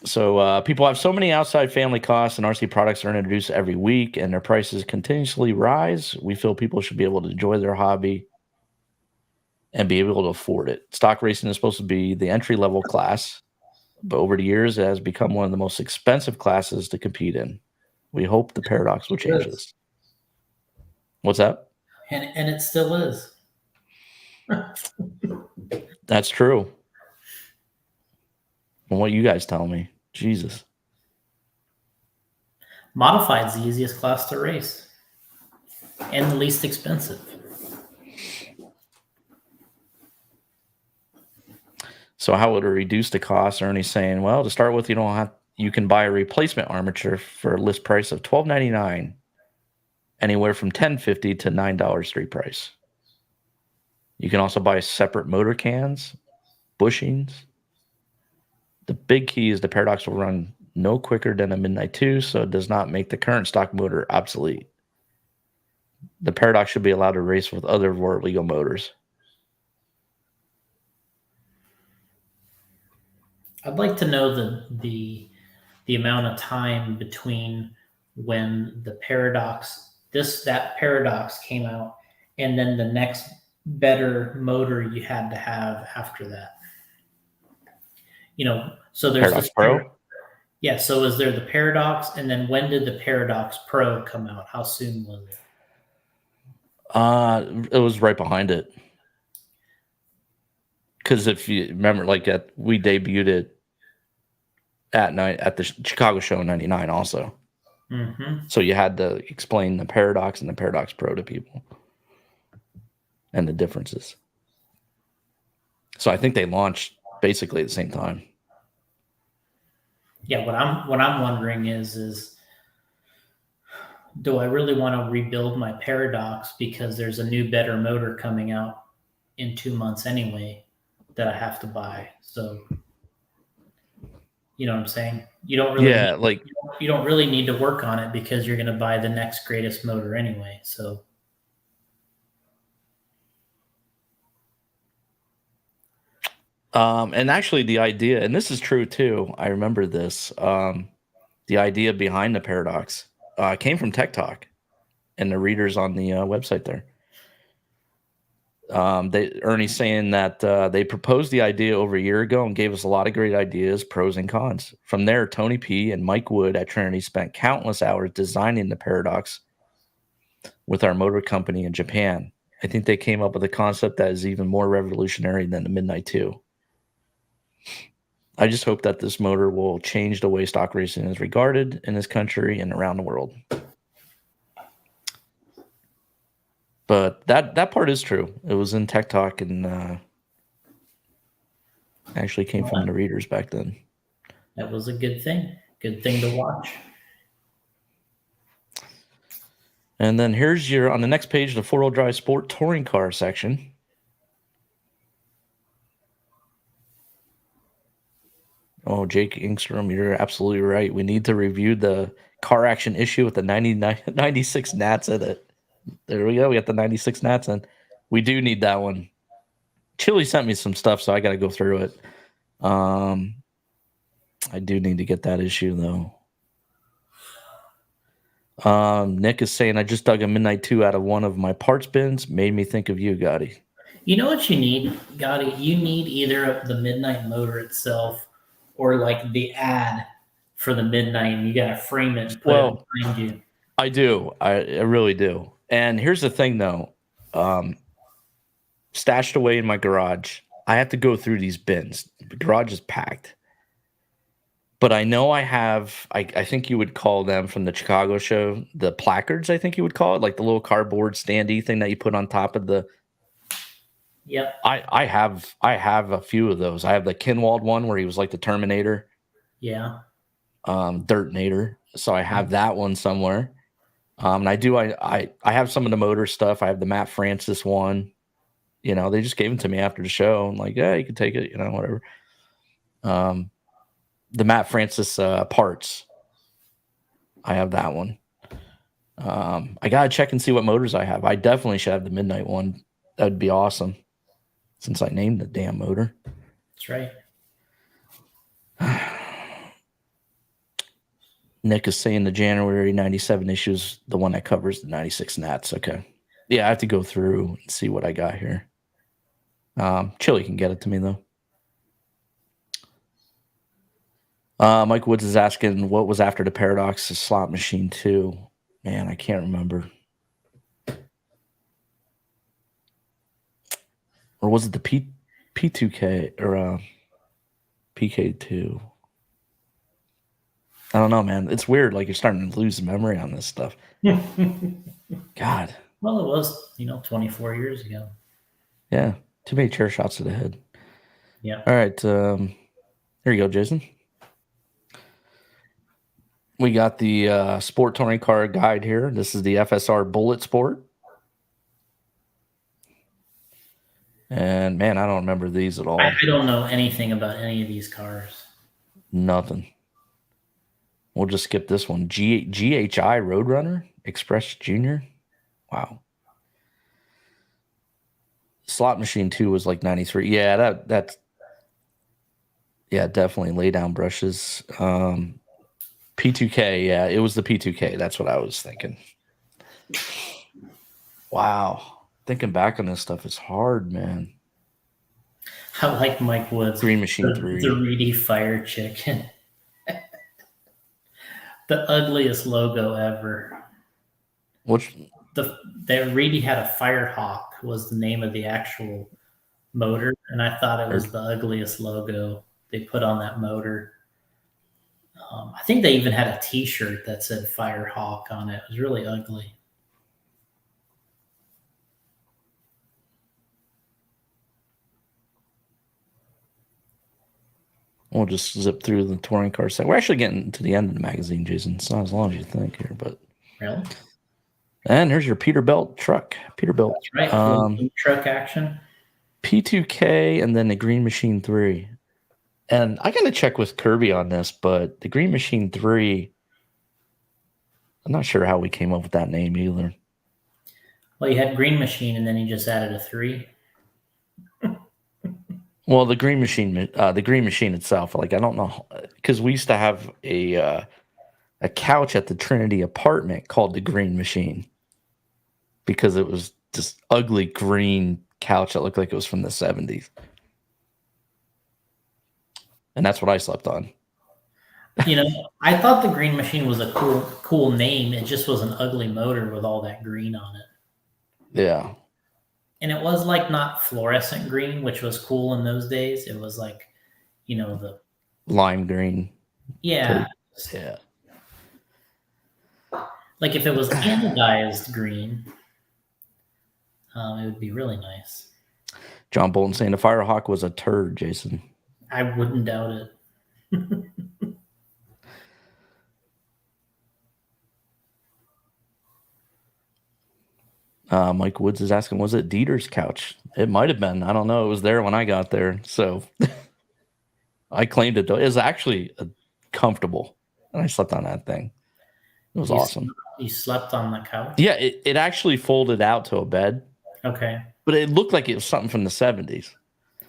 So people have so many outside family costs, and RC products are introduced every week, and their prices continuously rise. We feel people should be able to enjoy their hobby and be able to afford it. Stock racing is supposed to be the entry-level class, but over the years, it has become one of the most expensive classes to compete in. We hope the Paradox will change this. What's that? And it still is. That's true. From what you guys tell me. Jesus. Modified is the easiest class to race. And the least expensive. So how would it reduce the cost? Ernie's saying, well, to start with, you can buy a replacement armature for a list price of $12.99, anywhere from $10.50 to $9 street price. You can also buy separate motor cans, bushings. The big key is the Paradox will run no quicker than a Midnight 2, so it does not make the current stock motor obsolete. The Paradox should be allowed to race with other Vortigo motors. I'd like to know the amount of time between when the Paradox that Paradox came out and then the next better motor you had to have after that. So there's Paradox Pro? Yeah, so is there the Paradox, and then when did the Paradox Pro come out? How soon was it? It was right behind it. Because if you remember, we debuted it at the Chicago show in '99 also. Mm-hmm. So you had to explain the Paradox and the Paradox Pro to people and the differences. So I think they launched basically at the same time. Yeah, what I'm wondering is do I really want to rebuild my Paradox because there's a new better motor coming out in 2 months anyway that I have to buy? So you know what I'm saying? You don't really need to work on it because you're going to buy the next greatest motor anyway. So and actually the idea, and this is true too, I remember this, the idea behind the Paradox came from Tech Talk and the readers on the website there. Ernie's saying that they proposed the idea over a year ago and gave us a lot of great ideas, pros and cons. From there, Tony P. and Mike Wood at Trinity spent countless hours designing the Paradox with our motor company in Japan. I think they came up with a concept that is even more revolutionary than the Midnight 2. I just hope that this motor will change the way stock racing is regarded in this country and around the world. But that part is true. It was in Tech Talk and actually came from the readers back then. That was a good thing. Good thing to watch. And then here's on the next page, the four-wheel drive sport touring car section. Oh, Jake Ingstrom, you're absolutely right. We need to review the car action issue with the 96 Nats in it. There we go. We got the 96 Nats in. We do need that one. Chili sent me some stuff, so I got to go through it. I do need to get that issue, though. Nick is saying, I just dug a Midnight 2 out of one of my parts bins. Made me think of you, Gotti. You know what you need, Gotti? You need either the Midnight motor itself or like the ad for the Midnight, and you got to frame it and put it behind you. I do. I really do. And here's the thing, though. Stashed away in my garage, I have to go through these bins. The garage is packed. But I know I have, I think you would call them from the Chicago show, the placards, I think you would call it, like the little cardboard standee thing that you put on top of the. Yep. I have a few of those. I have the Kinwald one where he was like the Terminator. Yeah. Dirtnator. So I have that one somewhere. And I have some of the motor stuff. I have the Matt Francis one. They just gave them to me after the show. I'm like, yeah, you can take it, whatever. The Matt Francis parts. I have that one. I gotta check and see what motors I have. I definitely should have the Midnight one. That'd be awesome. Since I named the damn motor. That's right. Nick is saying the January 97 issue is the one that covers the 96 Nats. Okay. Yeah, I have to go through and see what I got here. Chili can get it to me, though. Mike Woods is asking what was after the Paradox slot machine 2. Man, I can't remember. Or was it the P2K or PK2? I don't know, man. It's weird. Like you're starting to lose memory on this stuff. God. Well, it was, 24 years ago. Yeah. Too many chair shots to the head. Yeah. All right. Here you go, Jason. We got the Sport Touring Car guide here. This is the FSR Bullet Sport. And man, I don't remember these at all. I don't know anything about any of these cars. Nothing. We'll just skip this one. GHI Roadrunner Express Junior. Wow. Slot Machine 2 was like 93. Yeah, that's definitely lay down brushes. P2K, yeah, it was the P2K. That's what I was thinking. Wow. Thinking back on this stuff is hard, man. I like Mike Woods. Green Machine 3. The Reedy Fire Chicken. The ugliest logo ever. Which that Reedy had a Firehawk was the name of the actual motor, and I thought it was the ugliest logo they put on that motor. I think they even had a T-shirt that said Firehawk on it. It was really ugly. We'll just zip through the touring car set. We're actually getting to the end of the magazine, Jason. It's not as long as you think here, but really. And here's your Peterbilt truck. Peterbilt. That's right. Truck action. P2K and then the Green Machine 3. And I got to check with Kirby on this, but the Green Machine 3, I'm not sure how we came up with that name either. Well, you had Green Machine, and then you just added a 3. Well, the Green Machine itself, like I don't know, because we used to have a couch at the Trinity apartment called the Green Machine, because it was just ugly green couch that looked like it was from the 70s. And that's what I slept on. You know, I thought the Green Machine was a cool name. It just was an ugly motor with all that green on it. Yeah. And it was like not fluorescent green, which was cool in those days. It was like, you know, the lime green. Yeah. Yeah. Like if it was anodized green, it would be really nice. John Bolton saying the Firehawk was a turd, Jason. I wouldn't doubt it. Mike Woods is asking, was it Dieter's couch? It might have been. I don't know. It was there when I got there. So I claimed it. It was actually comfortable. And I slept on that thing. It was awesome. You slept on the couch? Yeah, it actually folded out to a bed. Okay. But it looked like it was something from the 70s.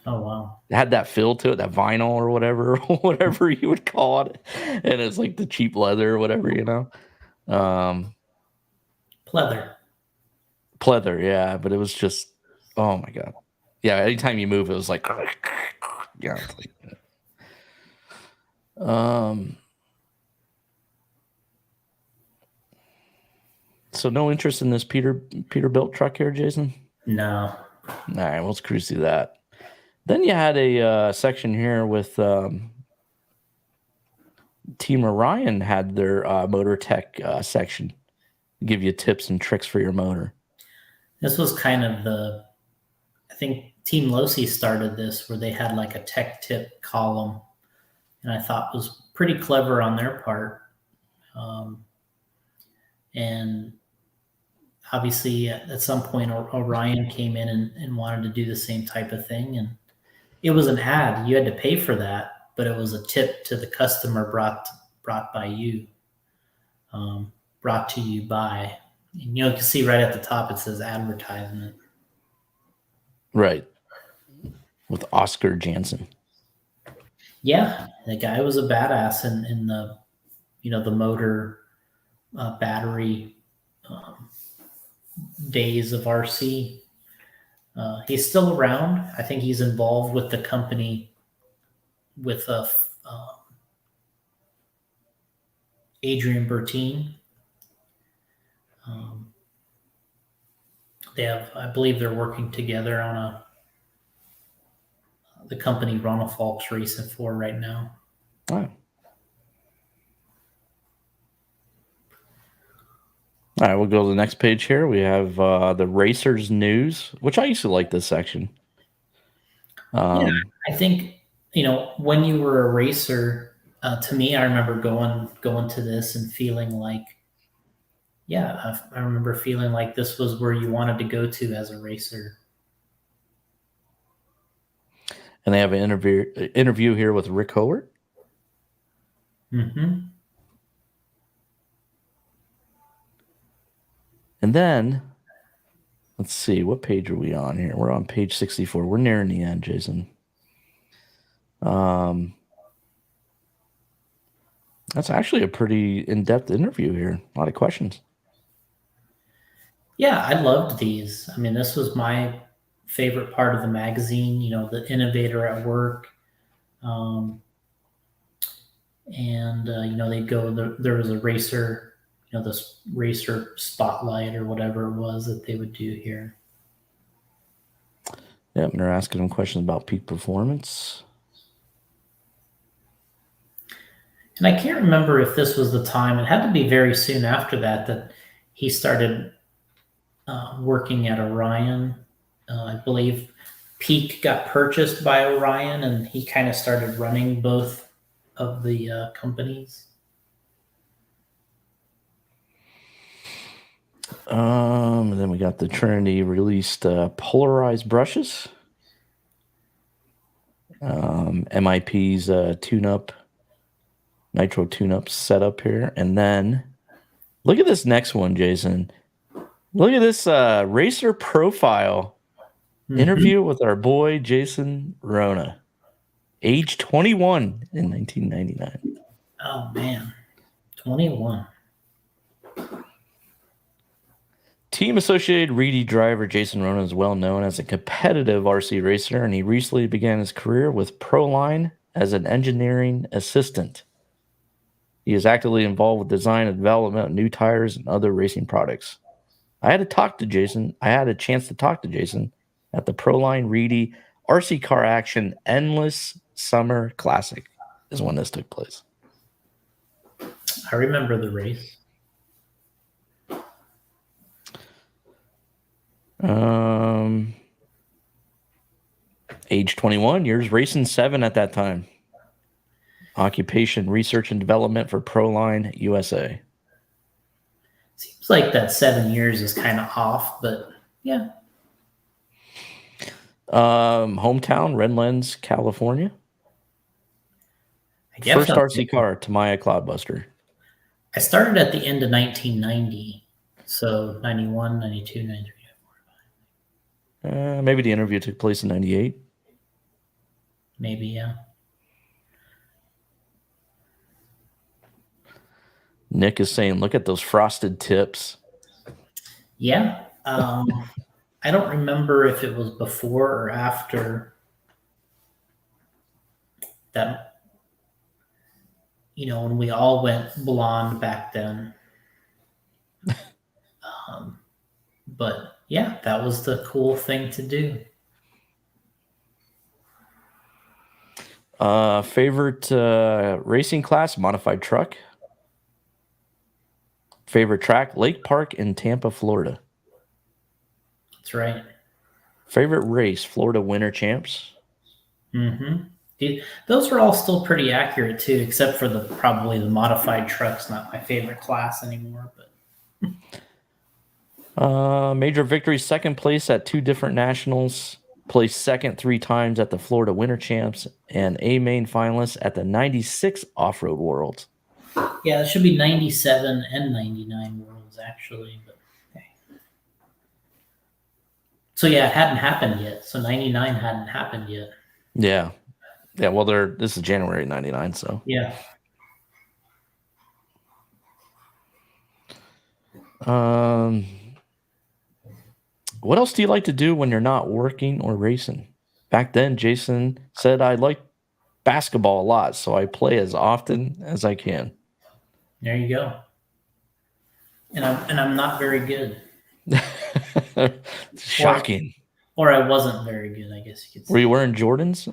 Oh, wow. It had that feel to it, that vinyl or whatever you would call it. And it's like the cheap leather or whatever, you know. Pleather, yeah. But it was just, oh my God. Yeah, anytime you move, it was like, yeah. So no interest in this Peterbilt truck here, Jason? No. All right, let's cruise through that. Then you had a section here with Team Orion had their motor tech section, give you tips and tricks for your motor. This was kind of I think Team Losi started this, where they had like a tech tip column, and I thought was pretty clever on their part. And obviously at some point Orion came in and wanted to do the same type of thing, and it was an ad. You had to pay for that, but it was a tip to the customer brought by you, brought to you by. And, you know, you can see right at the top it says advertisement. Right. With Oscar Jansen. Yeah, the guy was a badass in the, you know, the motor battery days of RC. He's still around. I think he's involved with the company with Adrian Bertine. I believe they're working together on the company Ronald Falk's racing for right now. Oh. All right, we'll go to the next page here. We have the Racers News, which I used to like this section. Yeah, Um, I think when you were a racer, to me, I remember going to this and feeling like, yeah, I remember feeling like this was where you wanted to go to as a racer. and they have an interview here with Rick Howard. Hmm. And then let's see, what page are we on here? We're on page 64. We're nearing the end, Jason. That's actually a pretty in-depth interview here. A lot of questions. Yeah, I loved these. I mean, this was my favorite part of the magazine. The innovator at work, um, and they'd go. There was a racer, this racer spotlight or whatever it was that they would do here. Yep, and they're asking him questions about peak performance. And I can't remember if this was the time. It had to be very soon after that he started working at Orion. I believe Peak got purchased by Orion, and he kind of started running both of the companies. And then we got the Trinity released polarized brushes. MIP's tune-up, nitro tune-up setup here. And then look at this next one, Jason. Look at this racer profile interview with our boy Jason Rona, age 21 in 1999. Oh man, 21. Team Associated Reedy driver Jason Rona is well known as a competitive RC racer, and he recently began his career with Proline as an engineering assistant. He is actively involved with design and development of new tires and other racing products. I had a chance to talk to Jason at the Proline Reedy RC Car Action Endless Summer Classic is when this took place. I remember the race. Age 21, years racing 7 at that time. Occupation research and development for Proline USA. Seems like that 7 years is kind of off, but yeah. Hometown, Redlands, California. First RC car, Tamiya Cloudbuster. I started at the end of 1990, so 91, 92, 93. Maybe the interview took place in 98. Maybe, yeah. Nick is saying, look at those frosted tips. Yeah. I don't remember if it was before or after that, when we all went blonde back then. But yeah, that was the cool thing to do. Favorite racing class, modified truck. Favorite track, Lake Park in Tampa, Florida. That's right. Favorite race, Florida Winter Champs. Mm-hmm. Those were all still pretty accurate too, except for probably the modified truck's not my favorite class anymore. But major victories, second place at 2 different nationals, placed second 3 times at the Florida Winter Champs, and a main finalist at the 96 Off-Road Worlds. Yeah, it should be 97 and 99 Worlds actually, but okay. So yeah, it hadn't happened yet. So 99 hadn't happened yet. Yeah. Yeah, well, this is January 99, so. Yeah. What else do you like to do when you're not working or racing? Back then, Jason said, I like basketball a lot, so I play as often as I can. There you go. And I'm not very good. Shocking. Or I wasn't very good, I guess you could say. Were you wearing Jordans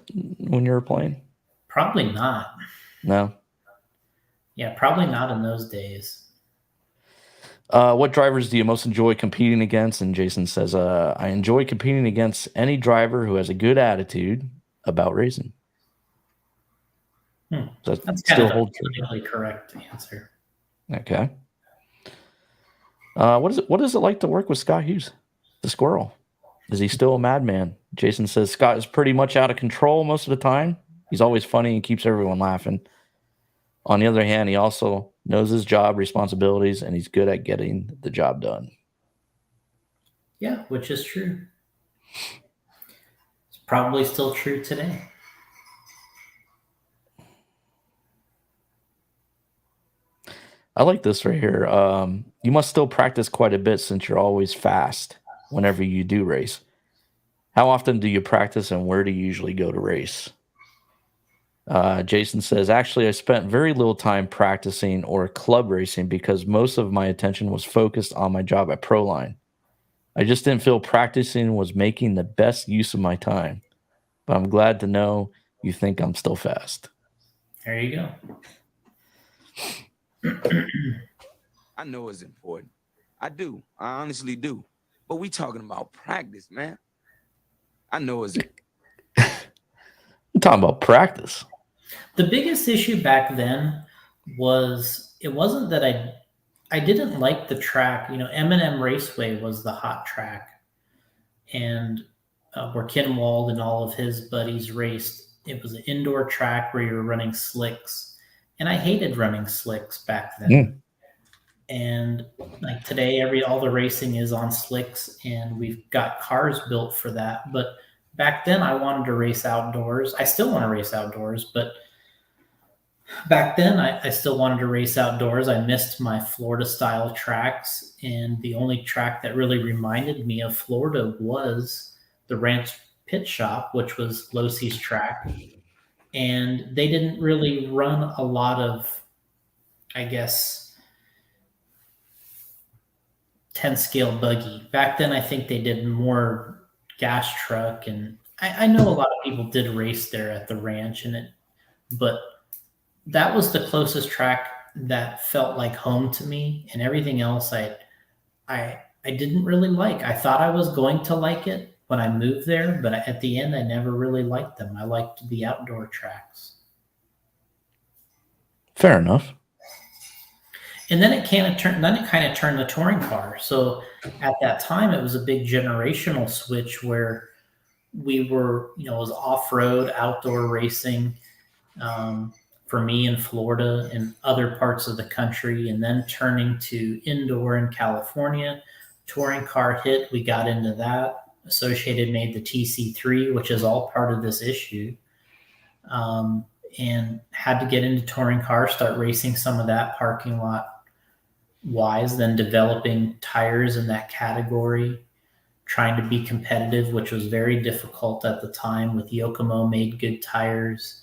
when you were playing? Probably not. No. Yeah, probably not in those days. What drivers do you most enjoy competing against? And Jason says, I enjoy competing against any driver who has a good attitude, about racing. That's kind still of hold the politically correct answer. Okay. What is it like to work with Scott Hughes, the squirrel? Is he still a madman? Jason says Scott is pretty much out of control most of the time. He's always funny and keeps everyone laughing. On the other hand, he also knows his job responsibilities and he's good at getting the job done. Yeah, which is true. It's probably still true today. I like this right here. You must still practice quite a bit since you're always fast whenever you do race. How often do you practice and where do you usually go to race? Jason says, actually, I spent very little time practicing or club racing because most of my attention was focused on my job at Proline. I just didn't feel practicing was making the best use of my time. But I'm glad to know you think I'm still fast. There you go. I know it's important. I do. I honestly do. But we talking about practice, man. I know it's I'm talking about practice. The biggest issue back then was it wasn't that I didn't like the track. You know, M&M Raceway was the hot track, and where Ken Wald and all of his buddies raced. It was an indoor track where you were running slicks, and I hated running slicks back then. And like today, all the racing is on slicks, and we've got cars built for that. But back then, I wanted to race outdoors. I still want to race outdoors, but back then, I still wanted to race outdoors. I missed my Florida style tracks, and the only track that really reminded me of Florida was the Ranch Pit Shop, which was Losey's track. And they didn't really run a lot of, I guess, 10 scale buggy. Back then, I think they did more gas truck, and I know a lot of people did race there at the ranch, but that was the closest track that felt like home to me, and everything else I didn't really like. I thought I was going to like it when I moved there, but at the end, I never really liked them. I liked the outdoor tracks. Fair enough. And then it kind of turned the touring car. So at that time, it was a big generational switch where we were, it was off-road, outdoor racing for me in Florida and other parts of the country, and then turning to indoor in California. Touring car hit, we got into that. Associated made the TC3, which is all part of this issue, and had to get into touring cars, start racing some of that parking lot wise, then developing tires in that category, trying to be competitive, which was very difficult at the time. With Yokomo made good tires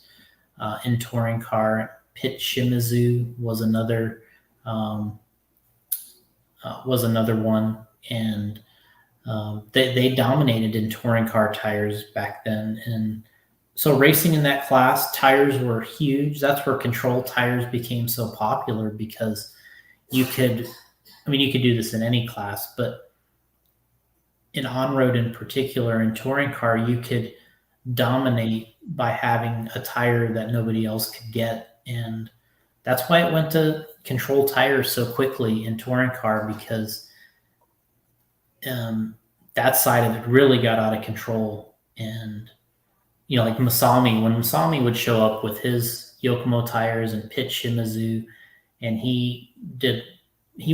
in touring car. Pit Shimizu was another one, and they dominated in touring car tires back then. And so racing in that class, tires were huge. That's where control tires became so popular, because you could do this in any class, but in on-road in particular, in touring car, you could dominate by having a tire that nobody else could get. And that's why it went to control tires so quickly in touring car, because that side of it really got out of control. And like Masami, when Masami would show up with his Yokomo tires and Pit Shimizu, and he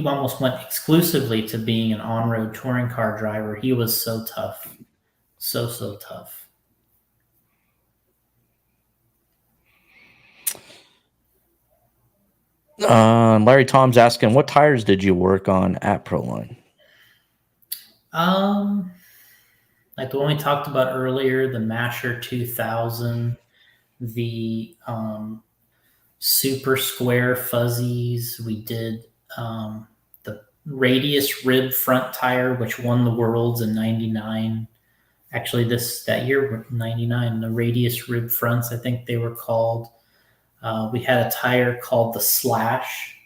almost went exclusively to being an on-road touring car driver. He was so tough. So tough. Larry Tom's asking, what tires did you work on at Proline? Like the one we talked about earlier, the Masher 2000, the Super Square Fuzzies. We did the Radius Rib front tire, which won the Worlds in '99. Actually, that year, '99, the Radius Rib fronts, I think they were called. We had a tire called the Slash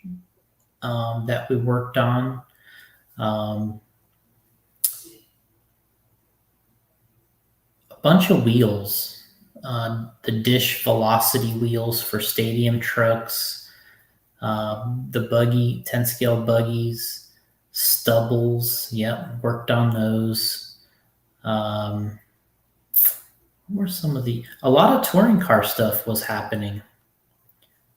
that we worked on. A bunch of wheels. the Dish Velocity wheels for stadium trucks, the buggy, 10 scale buggies, stubbles. Yep, worked on those. What were a lot of touring car stuff was happening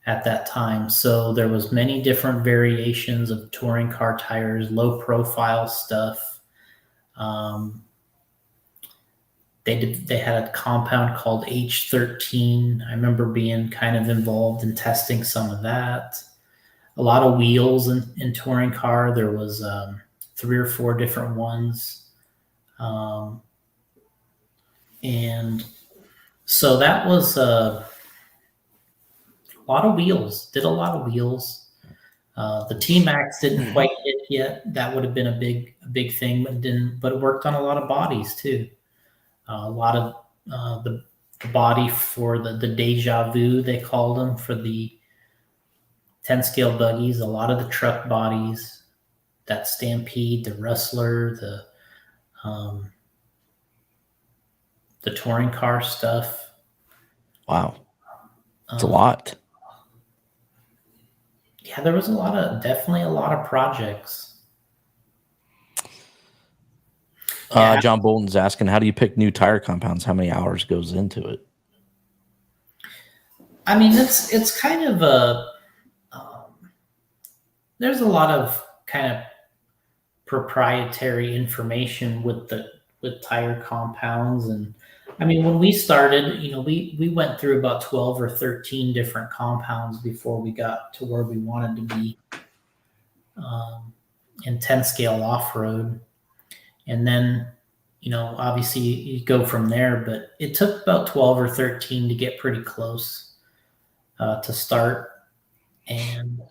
at that time. So there was many different variations of touring car tires, low profile stuff. They had a compound called H13. I remember being kind of involved in testing some of that. A lot of wheels in touring car. There was 3 or 4 different ones. And so that was a lot of wheels. Did a lot of wheels. The T-Max didn't quite hit yet. That would have been a big thing, but didn't. But it worked on a lot of bodies too. A lot of the body for the Deja Vu, they called them, for the 10 scale buggies. A lot of the truck bodies, that Stampede, the Rustler, the touring car stuff. Wow, it's a lot. Yeah, there was definitely a lot of projects. John Bolton's asking, how do you pick new tire compounds? How many hours goes into it? I mean, it's kind of there's a lot of kind of proprietary information with tire compounds. And I mean, when we started, we went through about 12 or 13 different compounds before we got to where we wanted to be in 10 scale off-road. And then, obviously you go from there, but it took about 12 or 13 to get pretty close to start. And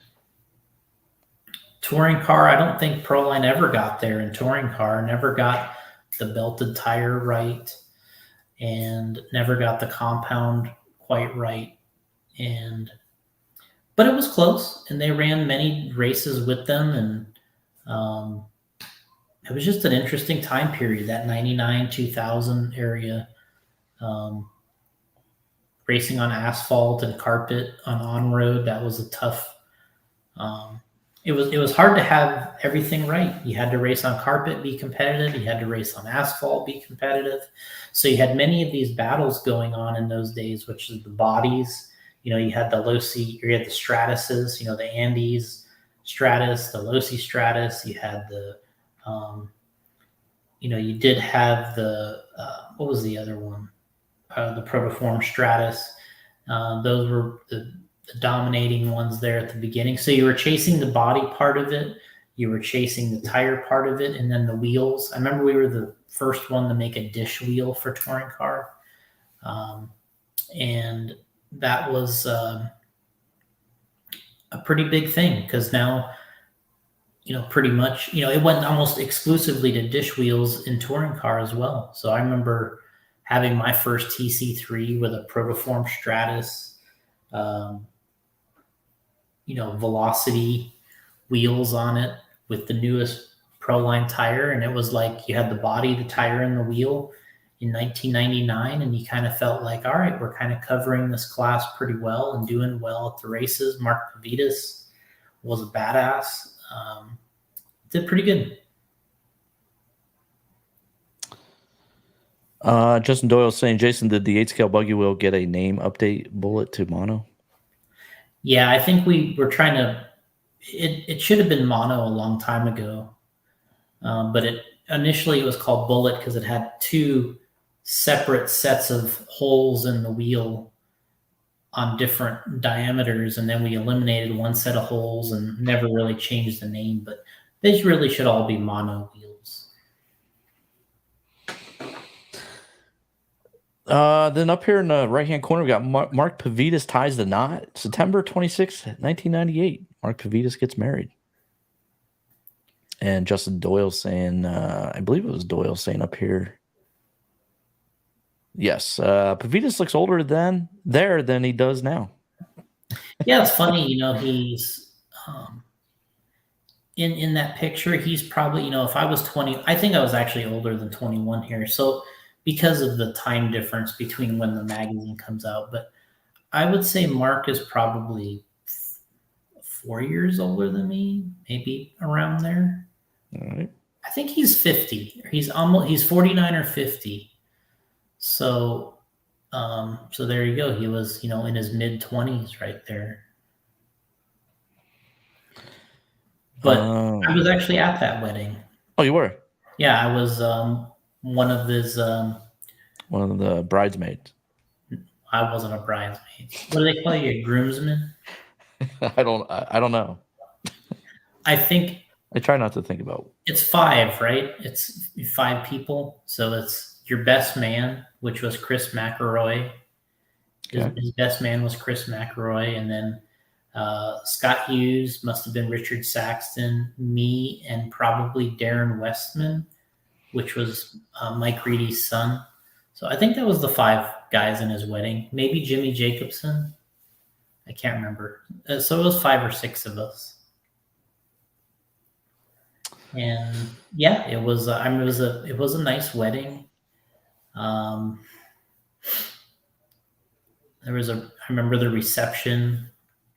touring car, I don't think Proline ever got there in touring car, never got the belted tire right, and never got the compound quite right. But it was close, and they ran many races with them, and it was just an interesting time period, that 99, 2000 area, racing on asphalt and carpet on road. That was a tough, it was hard to have everything right. You had to race on carpet, be competitive. You had to race on asphalt, be competitive. So you had many of these battles going on in those days, which is the bodies. You had the Losi, you had the Stratuses, the Andes Stratus, the Losi Stratus. You had the you did have the what was the other one? The Protoform Stratus. Those were the dominating ones there at the beginning. So you were chasing the body part of it, you were chasing the tire part of it, and then the wheels. I remember we were the first one to make a dish wheel for touring car, and that was a pretty big thing, because now, pretty much, it went almost exclusively to dish wheels in touring car as well. So I remember having my first TC3 with a Protoform Stratus, Velocity wheels on it with the newest Proline tire. And it was like you had the body, the tire, and the wheel in 1999. And you kind of felt like, all right, we're kind of covering this class pretty well and doing well at the races. Mark Pavitas was a badass. Did pretty good. Justin Doyle saying, Jason, did the 8-scale buggy wheel get a name update bullet to mono? Yeah, I think we were trying to. It should have been mono a long time ago, but initially it was called bullet because it had 2 separate sets of holes in the wheel on different diameters, and then we eliminated one set of holes and never really changed the name. But these really should all be mono wheels. Then up here in the right-hand corner, we got Mark Pavitas ties the knot. September 26th, 1998. Mark Pavitas gets married. And Justin Doyle saying, I believe it was Doyle saying up here, yes, Pavitas looks older than he does now. Yeah, it's funny, he's in that picture, he's probably, if I was 20, I think I was actually older than 21 here. So because of the time difference between when the magazine comes out. But I would say Mark is probably 4 years older than me, maybe around there. All right. I think he's 50. He's 49 or 50. So so there you go. He was, in his mid 20s right there. But I was actually at that wedding. Oh, you were? Yeah, I was one of his One of the bridesmaids. I wasn't a bridesmaid. What do they call you, a groomsman? I don't know. I think I try not to think about. it's 5, right? It's 5 people. So it's your best man, which was Chris McElroy. His best man was Chris McElroy, and then Scott Hughes must have been Richard Saxton, me, and probably Darren Westman, which was Mike Reedy's son. So I think that was the 5 guys in his wedding. Maybe Jimmy Jacobson. I can't remember. So it was 5 or 6 of us. And yeah, it was. It was a nice wedding. I remember the reception.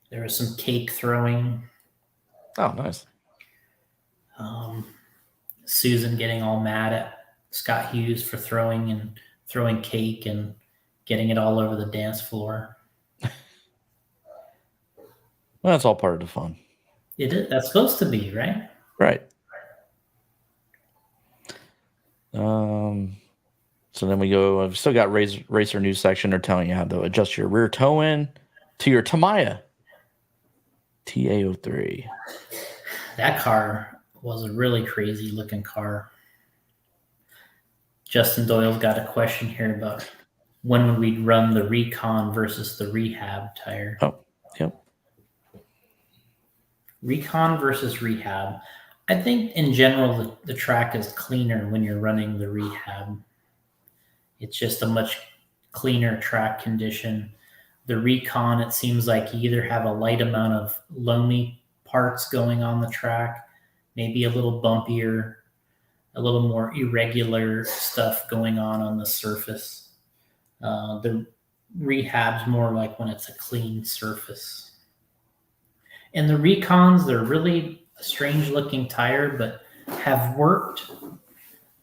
There was some cake throwing. Oh, nice. Susan getting all mad at Scott Hughes for throwing cake and getting it all over the dance floor. Well, that's all part of the fun. That's supposed to be, right? Right. So then we go. I've still got racer news section. They're telling you how to adjust your rear toe in to your Tamiya TA03. That car was a really crazy looking car. Justin Doyle's got a question here about when would we run the Recon versus the Rehab tire. Oh, yep. Recon versus Rehab. I think in general the track is cleaner when you're running the Rehab. It's just a much cleaner track condition. The Recon, it seems like you either have a light amount of loamy parts going on the track, maybe a little bumpier, a little more irregular stuff going on the surface. The Rehab's more like when it's a clean surface. And the Recons, they're really a strange looking tire, but have worked.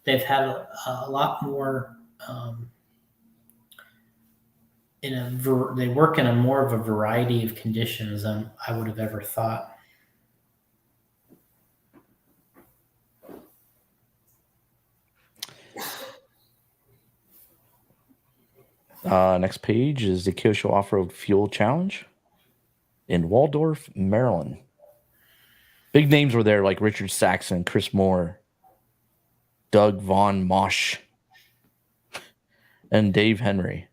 They've had a lot more they work in a more of a variety of conditions than I would have ever thought. Next page is the Kyosho Off-Road Fuel Challenge in Waldorf, Maryland. Big names were there like Richard Saxon, Chris Moore, Doug Von Mosch, and Dave Henry.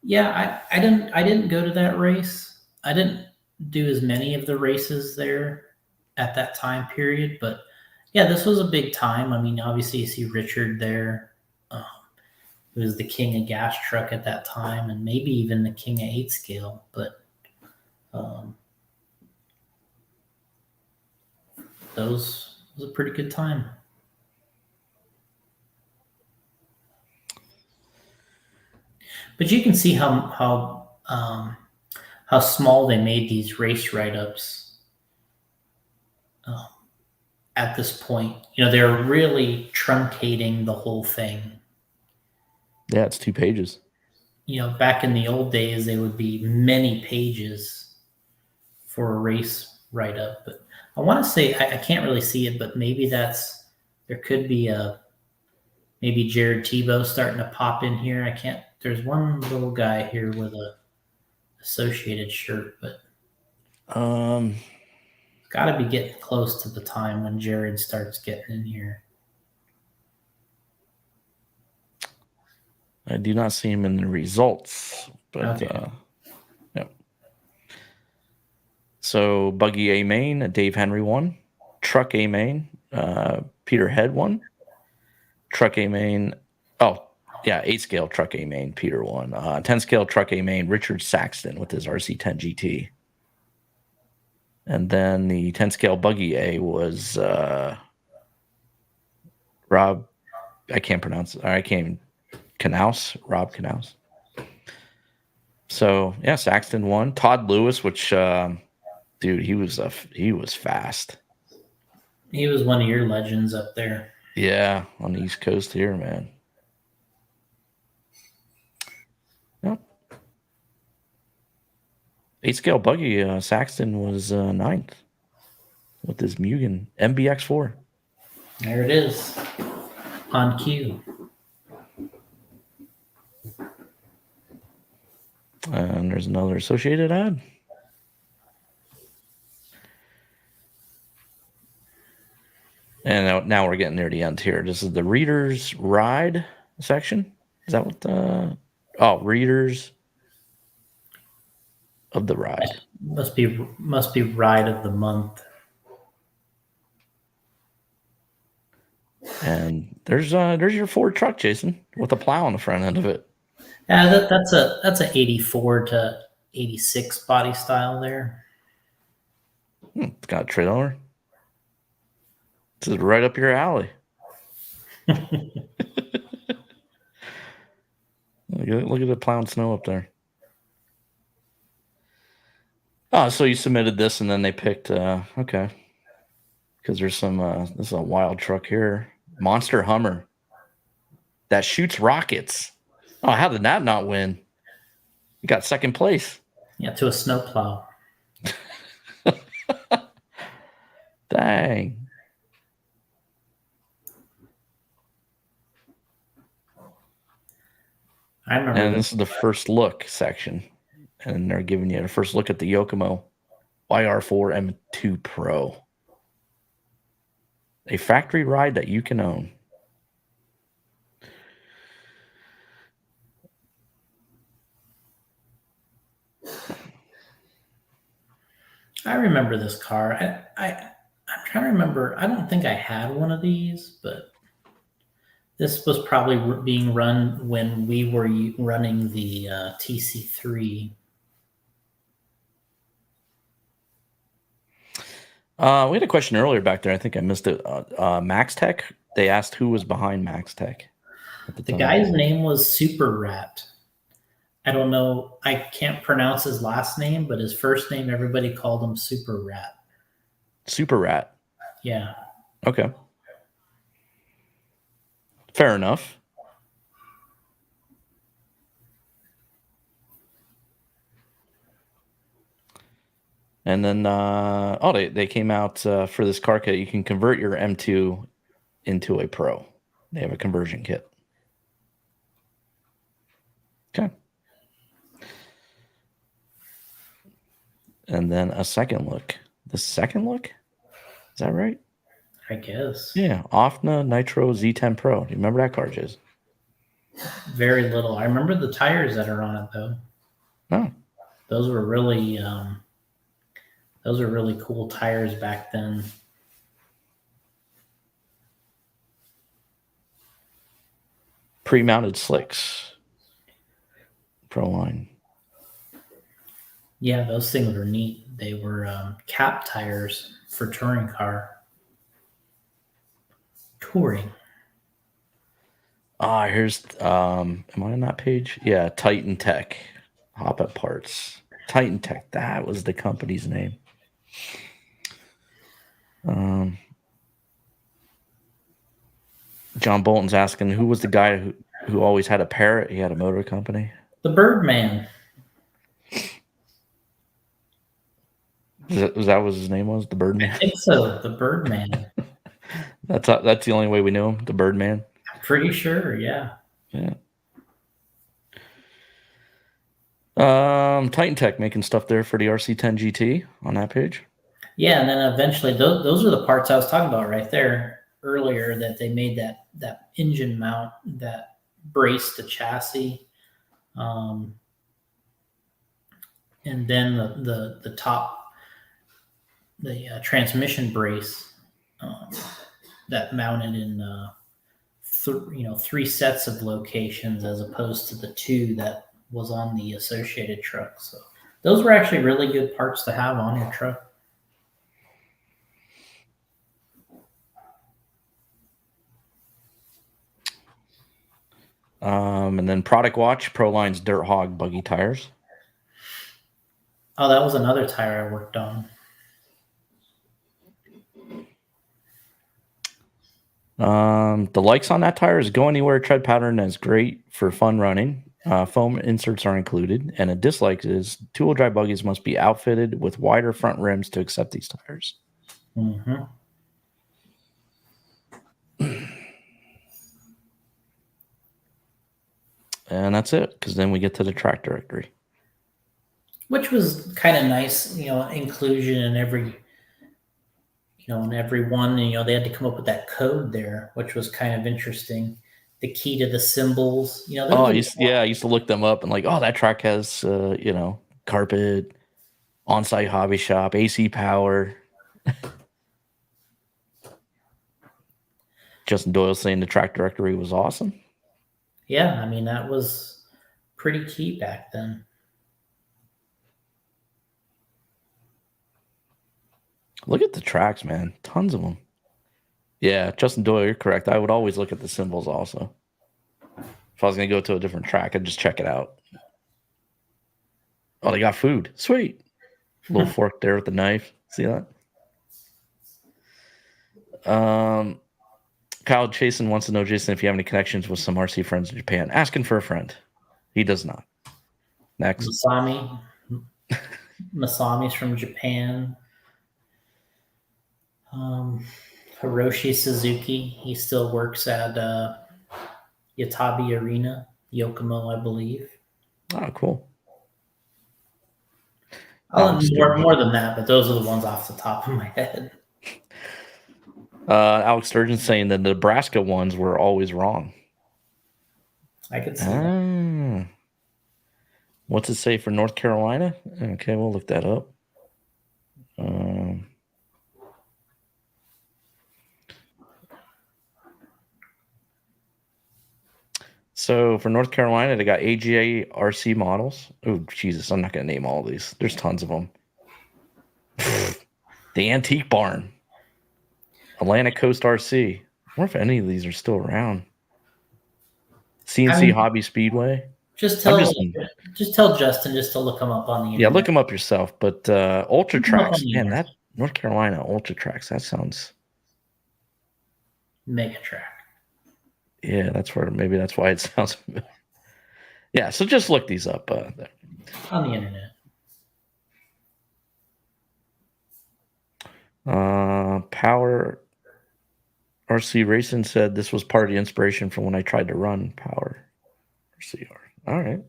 Yeah, I didn't go to that race. I didn't do as many of the races there at that time period, but yeah, this was a big time. I mean, obviously you see Richard there, who was the king of gas truck at that time, and maybe even the king of 8 scale, but those was a pretty good time. But you can see how small they made these race write-ups at this point. They're really truncating the whole thing. Yeah, it's 2 pages. Back in the old days, they would be many pages for a race write-up. But I want to say, I can't really see it, but maybe there could be maybe Jared Tebow starting to pop in here. There's one little guy here with a Associated shirt, but got to be getting close to the time when Jared starts getting in here. I do not see him in the results, but Okay. yeah. So Buggy A main, Dave Henry won. Truck A main, Peter Head won. Truck A main, 8 scale truck A main, Peter won. 10 scale truck A main, Richard Saxton with his RC10 GT. And then the 10 scale Buggy A was Rob. I can't pronounce it. I can't even Rob Knaus. So yeah, Saxton won. Todd Lewis, which dude, he was fast. He was one of your legends up there. Yeah, on the East Coast here, man. Yep. 8-scale buggy, Saxton was 9th with his Mugen MBX4. There it is. On cue. And there's another associated ad. And now we're getting near the end here. This is the Reader's Ride section. Is that what the... Oh, Readers of the Ride. Must be ride of the month. And there's your Ford truck, Jason, with a plow on the front end of it. Yeah, that's a 84 to 86 body style there. It's got a trailer. This is right up your alley. Look at the plowing snow up there. Oh, so you submitted this and then they picked, okay. Because there's some, this is a wild truck here. Monster Hummer that shoots rockets. Oh, how did that not win? You got second place. Yeah, to a snowplow. Dang. I remember. And this is the first look section. And they're giving you the first look at the Yokomo YR4 M2 Pro. A factory ride that you can own. I remember this car. I'm trying to remember. I don't think I had one of these, but this was probably being run when we were running the TC3. We had a question earlier back there. I think I missed it. Max Tech. They asked who was behind Max Tech. The guy's name was Super Rat. I don't know. I can't pronounce his last name, but his first name, everybody called him Super Rat. Super Rat. Yeah. Okay. Fair enough. And then, they came out for this car kit. You can convert your M2 into a Pro. They have a conversion kit. Okay. And then a second look. The second look? Is that right? I guess. Yeah. OFNA Nitro Z10 Pro. Do you remember that car, Jason? Very little. I remember the tires that are on it, though. No. Those were really cool tires back then. Pre-mounted slicks. Pro line. Yeah, those things were neat. They were cap tires for touring car. Touring. Here's am I on that page? Yeah, Titan Tech. Hop at parts. Titan Tech. That was the company's name. John Bolton's asking who was the guy who always had a parrot. He had a motor company. The Birdman. Was that what his name was? The Birdman? I think so. The Birdman. That's the only way we knew him. The Birdman. I'm pretty sure. Yeah. Yeah. Titan Tech making stuff there for the RC10 GT on that page. Yeah, and then eventually those are the parts I was talking about right there earlier, that they made that engine mount that braced the chassis, and then the top, the transmission brace that mounted in three sets of locations as opposed to the two that was on the associated truck. So those were actually really good parts to have on your truck. And then Product Watch, Proline's Dirt Hog buggy tires. Oh, that was another tire I worked on. The likes on that tire is go anywhere tread pattern is great for fun running. Foam inserts are included, and a dislike is two-wheel drive buggies must be outfitted with wider front rims to accept these tires. Mm-hmm. And that's it, because then we get to the track directory. Which was kind of nice, inclusion in every, in every one. They had to come up with that code there, which was kind of interesting. The key to the symbols, Oh, I used to look them up and like, oh, that track has, carpet, on-site hobby shop, AC power. Justin Doyle saying the track directory was awesome. Yeah, I mean, that was pretty key back then. Look at the tracks, man. Tons of them. Yeah, Justin Doyle, you're correct. I would always look at the symbols also. If I was going to go to a different track, I'd just check it out. Oh, they got food. Sweet. Little fork there with the knife. See that? Kyle Chasen wants to know, Jason, if you have any connections with some RC friends in Japan. Asking for a friend. He does not. Next. Masami's from Japan. Hiroshi Suzuki, he still works at Yatabe Arena, Yokomo, I believe. Oh, cool. More than that, but those are the ones off the top of my head. Alex Sturgeon saying the Nebraska ones were always wrong. I could see that. What's it say for North Carolina? Okay, we'll look that up. So for North Carolina, they got AGA RC models. Oh, Jesus, I'm not going to name all of these. There's tons of them. The Antique Barn. Atlantic Coast RC. I wonder if any of these are still around. CNC Hobby Speedway. Just tell Justin just to look them up on the internet. Yeah, look them up yourself. But Ultra Tracks, man, that North Carolina Ultra Tracks, that sounds Mega Track. Yeah, that's why it sounds. Yeah, so just look these up on the internet. Power RC Racing said this was part of the inspiration from when I tried to run Power RCR. All right.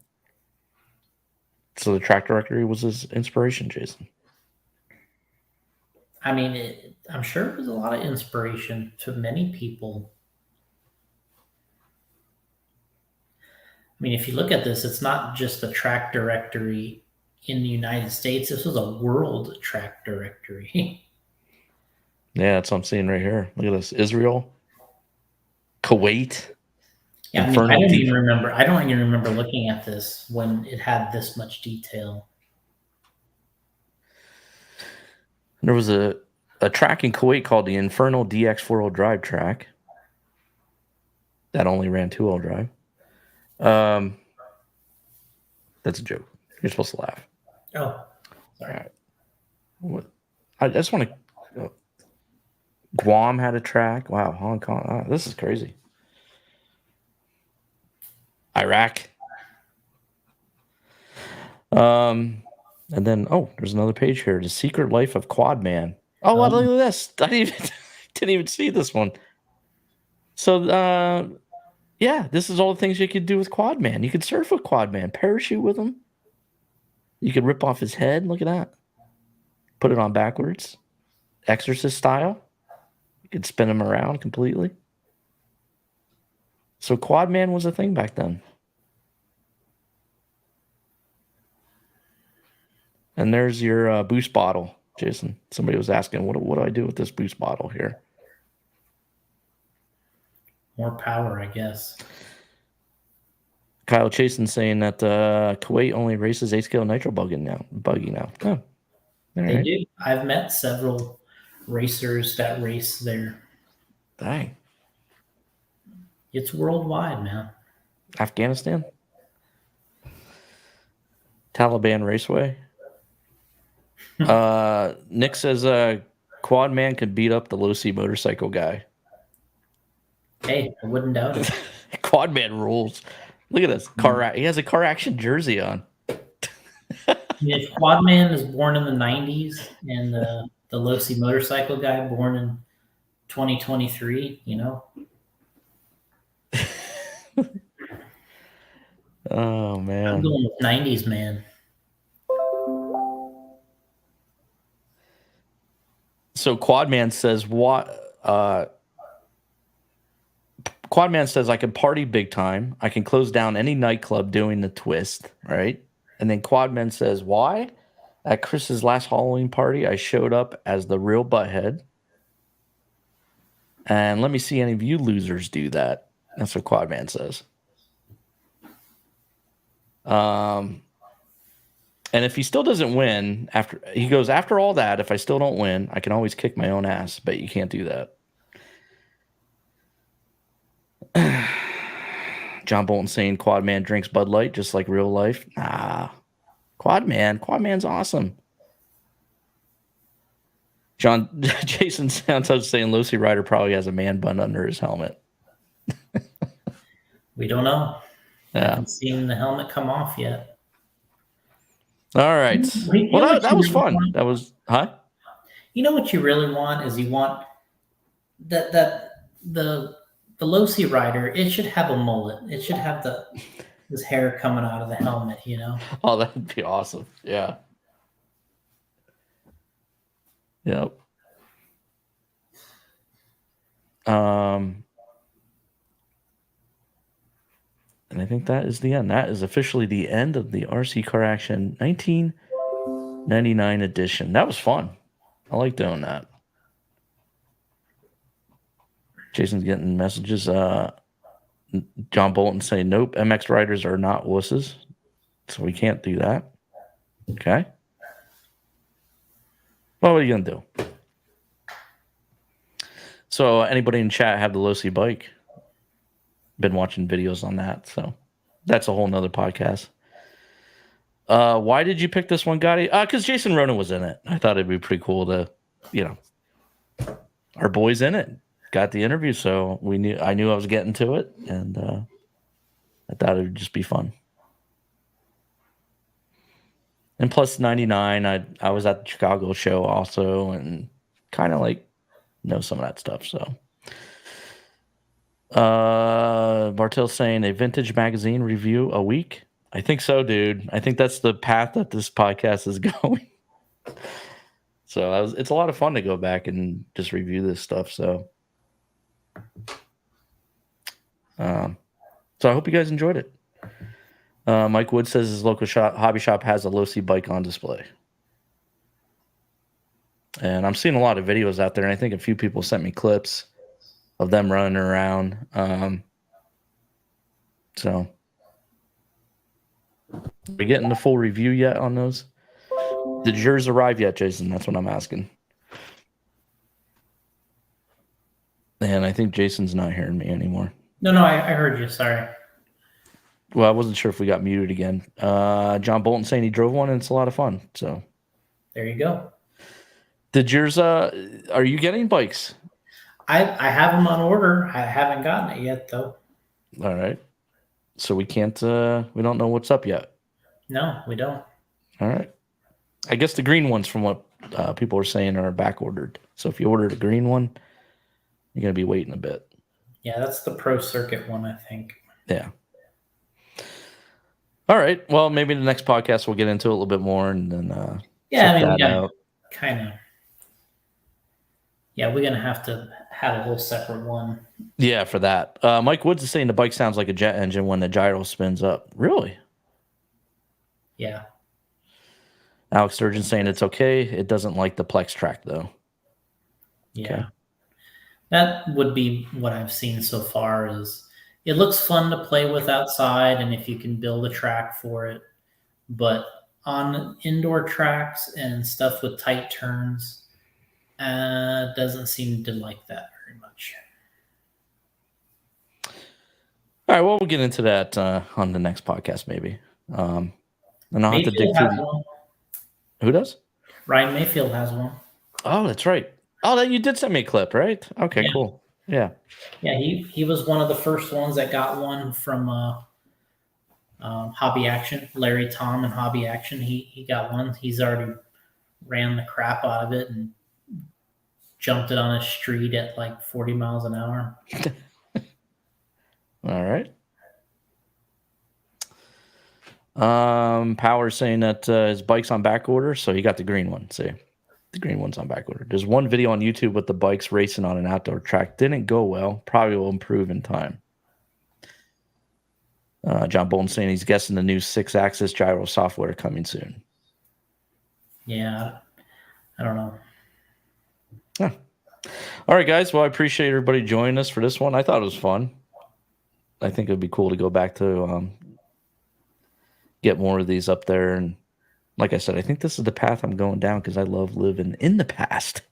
So the track directory was his inspiration, Jason. I mean, I'm sure it was a lot of inspiration to many people. I mean, if you look at this, it's not just the track directory in the United States. This was a world track directory. Yeah, that's what I'm seeing right here. Look at this. Israel, Kuwait. Yeah, I don't even remember looking at this when it had this much detail. There was a track in Kuwait called the Infernal DX 4-wheel drive track. That only ran 2-wheel drive. That's a joke. You're supposed to laugh. Oh, sorry. All right. What? I just want to. Guam had a track. Wow, Hong Kong. Oh, this is crazy. Iraq. And then there's another page here. The Secret Life of Quad Man. Oh, wow, look at this. I didn't even see this one. So yeah, this is all the things you could do with Quad Man. You could surf with Quad Man, parachute with him. You could rip off his head. Look at that. Put it on backwards. Exorcist style. You could spin him around completely. So Quad Man was a thing back then. And there's your boost bottle, Jason. Somebody was asking, what do I do with this boost bottle here? More power, I guess. Kyle Chasen saying that Kuwait only races 8-scale nitro buggy now. Oh, they do. I've met several racers that race there. Dang. It's worldwide, man. Afghanistan? Taliban Raceway? Nick says Quad Man could beat up the Losi motorcycle guy. Hey, I wouldn't doubt it. Quad Man rules. Look at this. He has a car action jersey on. If Quadman is born in the 90s and the Losi motorcycle guy born in 2023, you know? Oh, I'm man. going with 90s, man. So Quadman says Quadman says I can party big time. I can close down any nightclub doing the twist, right? And then Quadman says, why? At Chris's last Halloween party, I showed up as the real butthead. And let me see any of you losers do that. That's what Quadman says. And if he still doesn't win, after all that, if I still don't win, I can always kick my own ass, but you can't do that. John Bolton saying Quadman drinks Bud Light just like real life. Nah. Quadman's awesome. Jason Santos saying Losi Rider probably has a man bun under his helmet. We don't know. I Yeah. haven't seen the helmet come off yet. All right. Well, that was fun. That was, huh? You know what you really want is you want that the Losi Rider. It should have a mullet. It should have his hair coming out of the helmet. You know. Oh, that would be awesome. Yeah. Yep. And I think that is the end. That is officially the end of the RC Car Action 1999 edition. That was fun. I like doing that. Jason's getting messages. John Bolton saying, nope, MX riders are not wusses. So we can't do that. Okay. Well, what are you going to do? So anybody in chat have the Losi bike? Been watching videos on that. So that's a whole nother podcast. Why did you pick this one, Gotti? Because Jason Ronan was in it. I thought it'd be pretty cool to, our boy's in it. Got the interview, so I knew I was getting to it, and I thought it would just be fun. And plus 99, I was at the Chicago show also, and kind of know some of that stuff. So, Bartel's saying a vintage magazine review a week. I think so, dude. I think that's the path that this podcast is going. So it's a lot of fun to go back and just review this stuff. So I hope you guys enjoyed it. Mike Wood says his local hobby shop has a Losi bike on display. And I'm seeing a lot of videos out there, and I think a few people sent me clips of them running around. So are we getting the full review yet on those? Did yours arrive yet, Jason? That's what I'm asking. And I think Jason's not hearing me anymore. No, I heard you. Sorry. Well, I wasn't sure if we got muted again. John Bolton saying he drove one, and it's a lot of fun. So there you go. Did yours? Are you getting bikes? I have them on order. I haven't gotten it yet, though. All right. So we can't. We don't know what's up yet. No, we don't. All right. I guess the green ones, from what people are saying, are back ordered. So if you ordered a green one, you're gonna be waiting a bit. Yeah, that's the Pro Circuit one, I think. Yeah. All right. Well, maybe the next podcast we'll get into it a little bit more, and then yeah, I mean, yeah, kind of. Yeah, we're gonna have to have a whole separate one. Yeah, for that. Mike Woods is saying the bike sounds like a jet engine when the gyro spins up. Really? Yeah. Alex Sturgeon saying it's okay. It doesn't like the Plex track though. Yeah. Okay. That would be what I've seen so far. Is it looks fun to play with outside, and if you can build a track for it, but on indoor tracks and stuff with tight turns, doesn't seem to like that very much. All right, well, we'll get into that on the next podcast, maybe. And I'll have to dig Mayfield through. has one. Who does? Ryan Mayfield has one. Oh, that's right. Oh, that you did send me a clip, right? Okay, Yeah. cool. Yeah. Yeah, he was one of the first ones that got one from Hobby Action. Larry Tom and Hobby Action. He got one. He's already ran the crap out of it and jumped it on a street at like 40 miles an hour. All right. Power saying that his bike's on back order, so he got the green one. See, the green one's on back order. There's one video on YouTube with the bikes racing on an outdoor track. Didn't go well. Probably will improve in time. John Bolton saying he's guessing the new 6-axis gyro software coming soon. Yeah, I don't know. Yeah. All right, guys. Well, I appreciate everybody joining us for this one. I thought it was fun. I think it would be cool to go back to get more of these up there. And like I said, I think this is the path I'm going down because I love living in the past.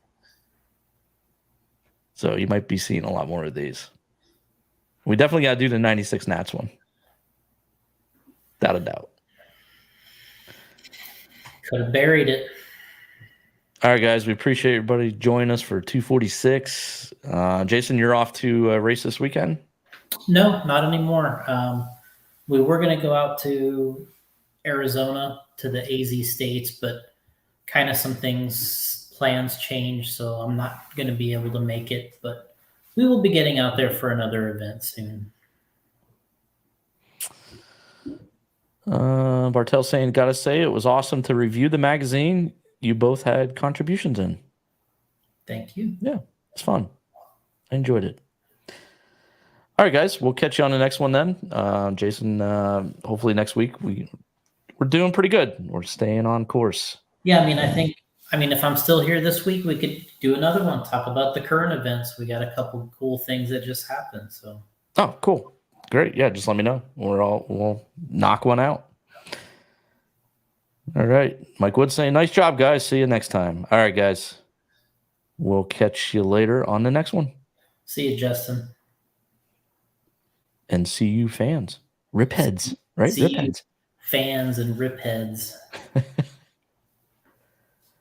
So you might be seeing a lot more of these. We definitely got to do the 96 Nats one. Without a doubt. Could have buried it. All right, guys. We appreciate everybody joining us for 246. Jason, you're off to race this weekend? No, not anymore. We were going to go out to Arizona to the AZ states, but kind of some plans changed, so I'm not going to be able to make it, but we will be getting out there for another event soon. Bartel saying, gotta say, it was awesome to review the magazine you both had contributions in. Thank you. Yeah, it's fun. I enjoyed it. All right, guys, we'll catch you on the next one then. Jason, hopefully next week we're doing pretty good. We're staying on course. Yeah, I mean, if I'm still here this week, we could do another one, talk about the current events. We got a couple cool things that just happened. So. Oh, cool. Great. Yeah, just let me know. We'll knock one out. All right. Mike Wood saying, nice job, guys. See you next time. All right, guys. We'll catch you later on the next one. See you, Justin. And see you, fans. Ripheads, right? See you, Ripheads. fans and ripheads.